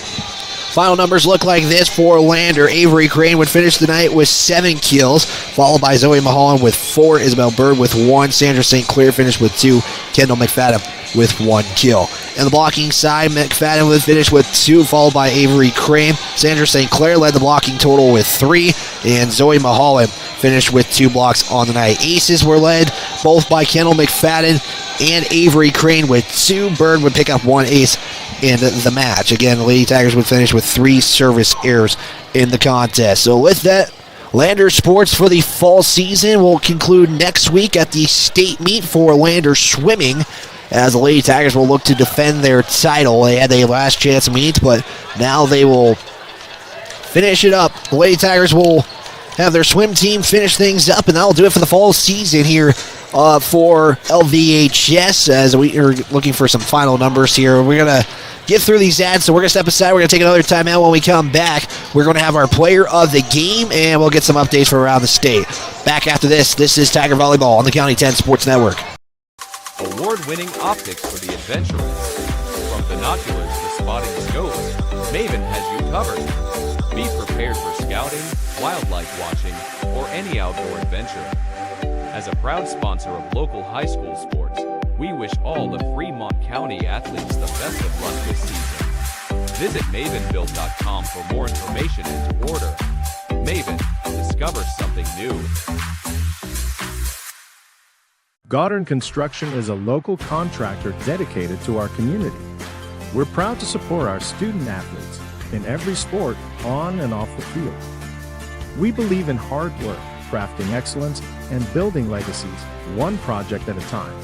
Final numbers look like this for Lander. Avery Crane would finish the night with 7 kills, followed by Zoe Mulholland with 4, Isabel Bird with 1, Sandra St. Clair finished with 2, Kendall McFadden with 1 kill. And the blocking side, McFadden would finish with 2, followed by Avery Crane. Sandra St. Clair led the blocking total with 3, and Zoe Mulholland finished with 2 blocks on the night. Aces were led both by Kendall McFadden and Avery Crane with 2. Bird would pick up 1 ace in the match. Again, the Lady Tigers would finish with 3 service errors in the contest. So with that, Lander sports for the fall season will conclude next week at the state meet for Lander swimming, as the Lady Tigers will look to defend their title. They had their last chance meet, but now they will finish it up. The Lady Tigers will have their swim team finish things up, and that'll do it for the fall season here for LVHS, as we are looking for some final numbers here. We're going to get through these ads, so we're going to step aside. We're going to take another timeout. When we come back, we're going to have our player of the game, and we'll get some updates from around the state. Back after this, this is Tiger Volleyball on the County 10 Sports Network. Award-winning optics for the adventurous. From binoculars to spotting scopes, Maven has you covered. Be prepared for scouting, wildlife watching, or any outdoor adventure. As a proud sponsor of local high school sports, we wish all the Fremont County athletes the best of luck this season. Visit mavenbuild.com for more information and to order. Maven, discover something new. Goddard Construction is a local contractor dedicated to our community. We're proud to support our student athletes in every sport on and off the field. We believe in hard work, crafting excellence, and building legacies, one project at a time.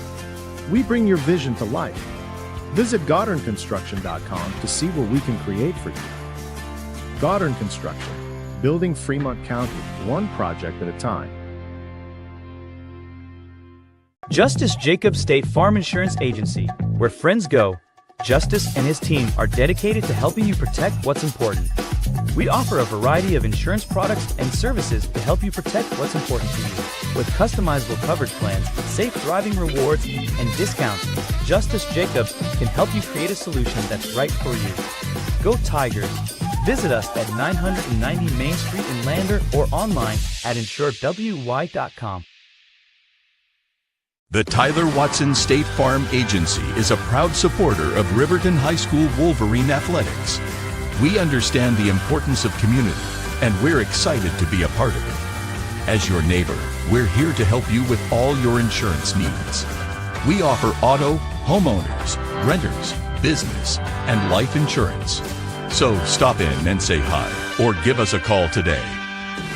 We bring your vision to life. Visit GoddardConstruction.com to see what we can create for you. Goddard Construction, building Fremont County, one project at a time. Justice Jacobs State Farm Insurance Agency, where friends go. Justice and his team are dedicated to helping you protect what's important. We offer a variety of insurance products and services to help you protect what's important to you. With customizable coverage plans, safe driving rewards, and discounts, Justice Jacobs can help you create a solution that's right for you. Go Tigers! Visit us at 990 Main Street in Lander or online at insuredwy.com. The Tyler Watson State Farm Agency is a proud supporter of Riverton High School Wolverine Athletics. We understand the importance of community, and we're excited to be a part of it. As your neighbor, we're here to help you with all your insurance needs. We offer auto, homeowners, renters, business, and life insurance. So stop in and say hi, or give us a call today.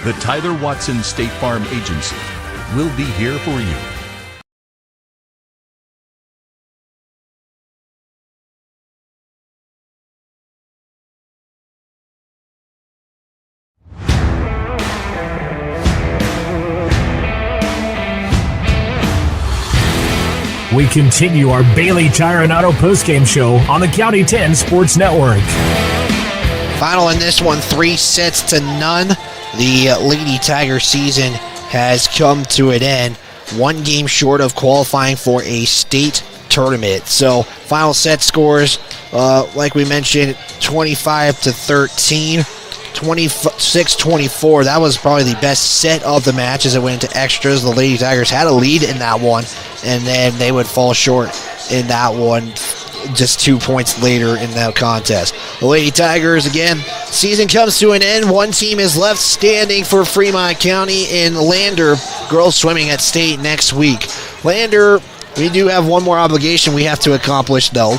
The Tyler Watson State Farm Agency will be here for you. We continue our Bailey Tire and Auto postgame show on the County 10 Sports Network. Final in this one, 3-0. The Lady Tiger season has come to an end. One game short of qualifying for a state tournament. So final set scores, like we mentioned, 25-13. 26-24. That was probably the best set of the match as it went into extras. The Lady Tigers had a lead in that one, and then they would fall short in that one just 2 points later in that contest. The Lady Tigers, again, season comes to an end. One team is left standing for Fremont County in Lander. Girls swimming at state next week. Lander, we do have one more obligation we have to accomplish, though,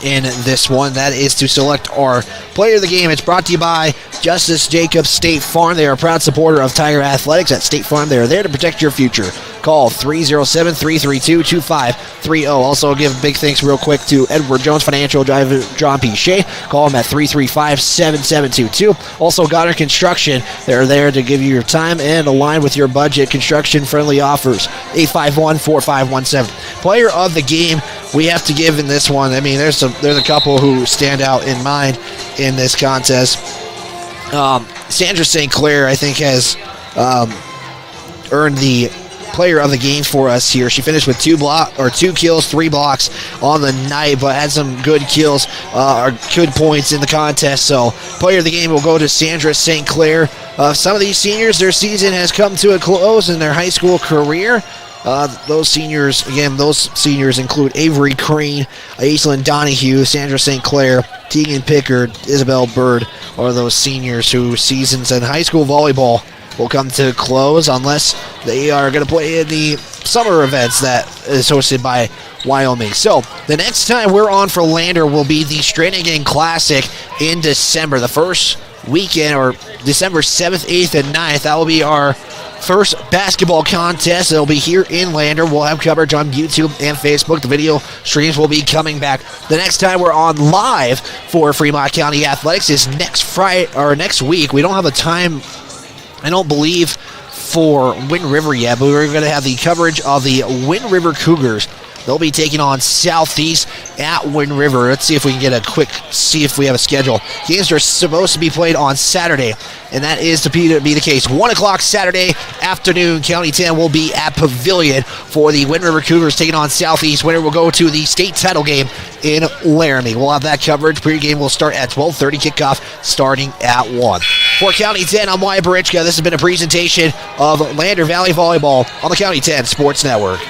in this one. That is to select our player of the game. It's brought to you by Justice Jacobs State Farm. They are a proud supporter of Tiger Athletics. At State Farm, they are there to protect your future. Call 307-332-2530. Also, give big thanks real quick to Edward Jones Financial Driver John P. Shea. Call him at 335-7722. Also, Goddard Construction. They're there to give you your time and align with your budget. Construction-friendly offers. 851-4517. Player of the game we have to give in this one. I mean, there's a couple who stand out in mind in this contest. Sandra St. Clair, I think, has earned the player of the game for us here. She finished with 2 kills, 3 blocks on the night, but had some good kills or good points in the contest. So player of the game will go to Sandra St. Clair. Some of these seniors, their season has come to a close in their high school career. Those seniors include Avery Crane, Aislinn Donahue, Sandra St. Clair, Tegan Pickard, Isabel Bird are those seniors whose seasons in high school volleyball will come to a close unless they are going to play in the summer events that is hosted by Wyoming. So the next time we're on for Lander will be the Stranigan Classic in December, the first weekend, or December 7th, 8th, and 9th. That will be our first basketball contest. It'll be here in Lander. We'll have coverage on YouTube and Facebook. The video streams will be coming back. The next time we're on live for Fremont County Athletics is next Friday or next week. We don't have a time, I don't believe, for Wind River yet, but we're going to have the coverage of the Wind River Cougars. They'll be taking on Southeast at Wind River. Let's see if we can get see if we have a schedule. Games are supposed to be played on Saturday, and that is to be the case. 1 o'clock Saturday afternoon, County 10 will be at Pavilion for the Wind River Cougars taking on Southeast. Winner will go to the state title game in Laramie. We'll have that coverage. Pre-game will start at 12:30, kickoff starting at 1. For County 10, I'm Wyatt Barichka. This has been a presentation of Lander Valley Volleyball on the County 10 Sports Network.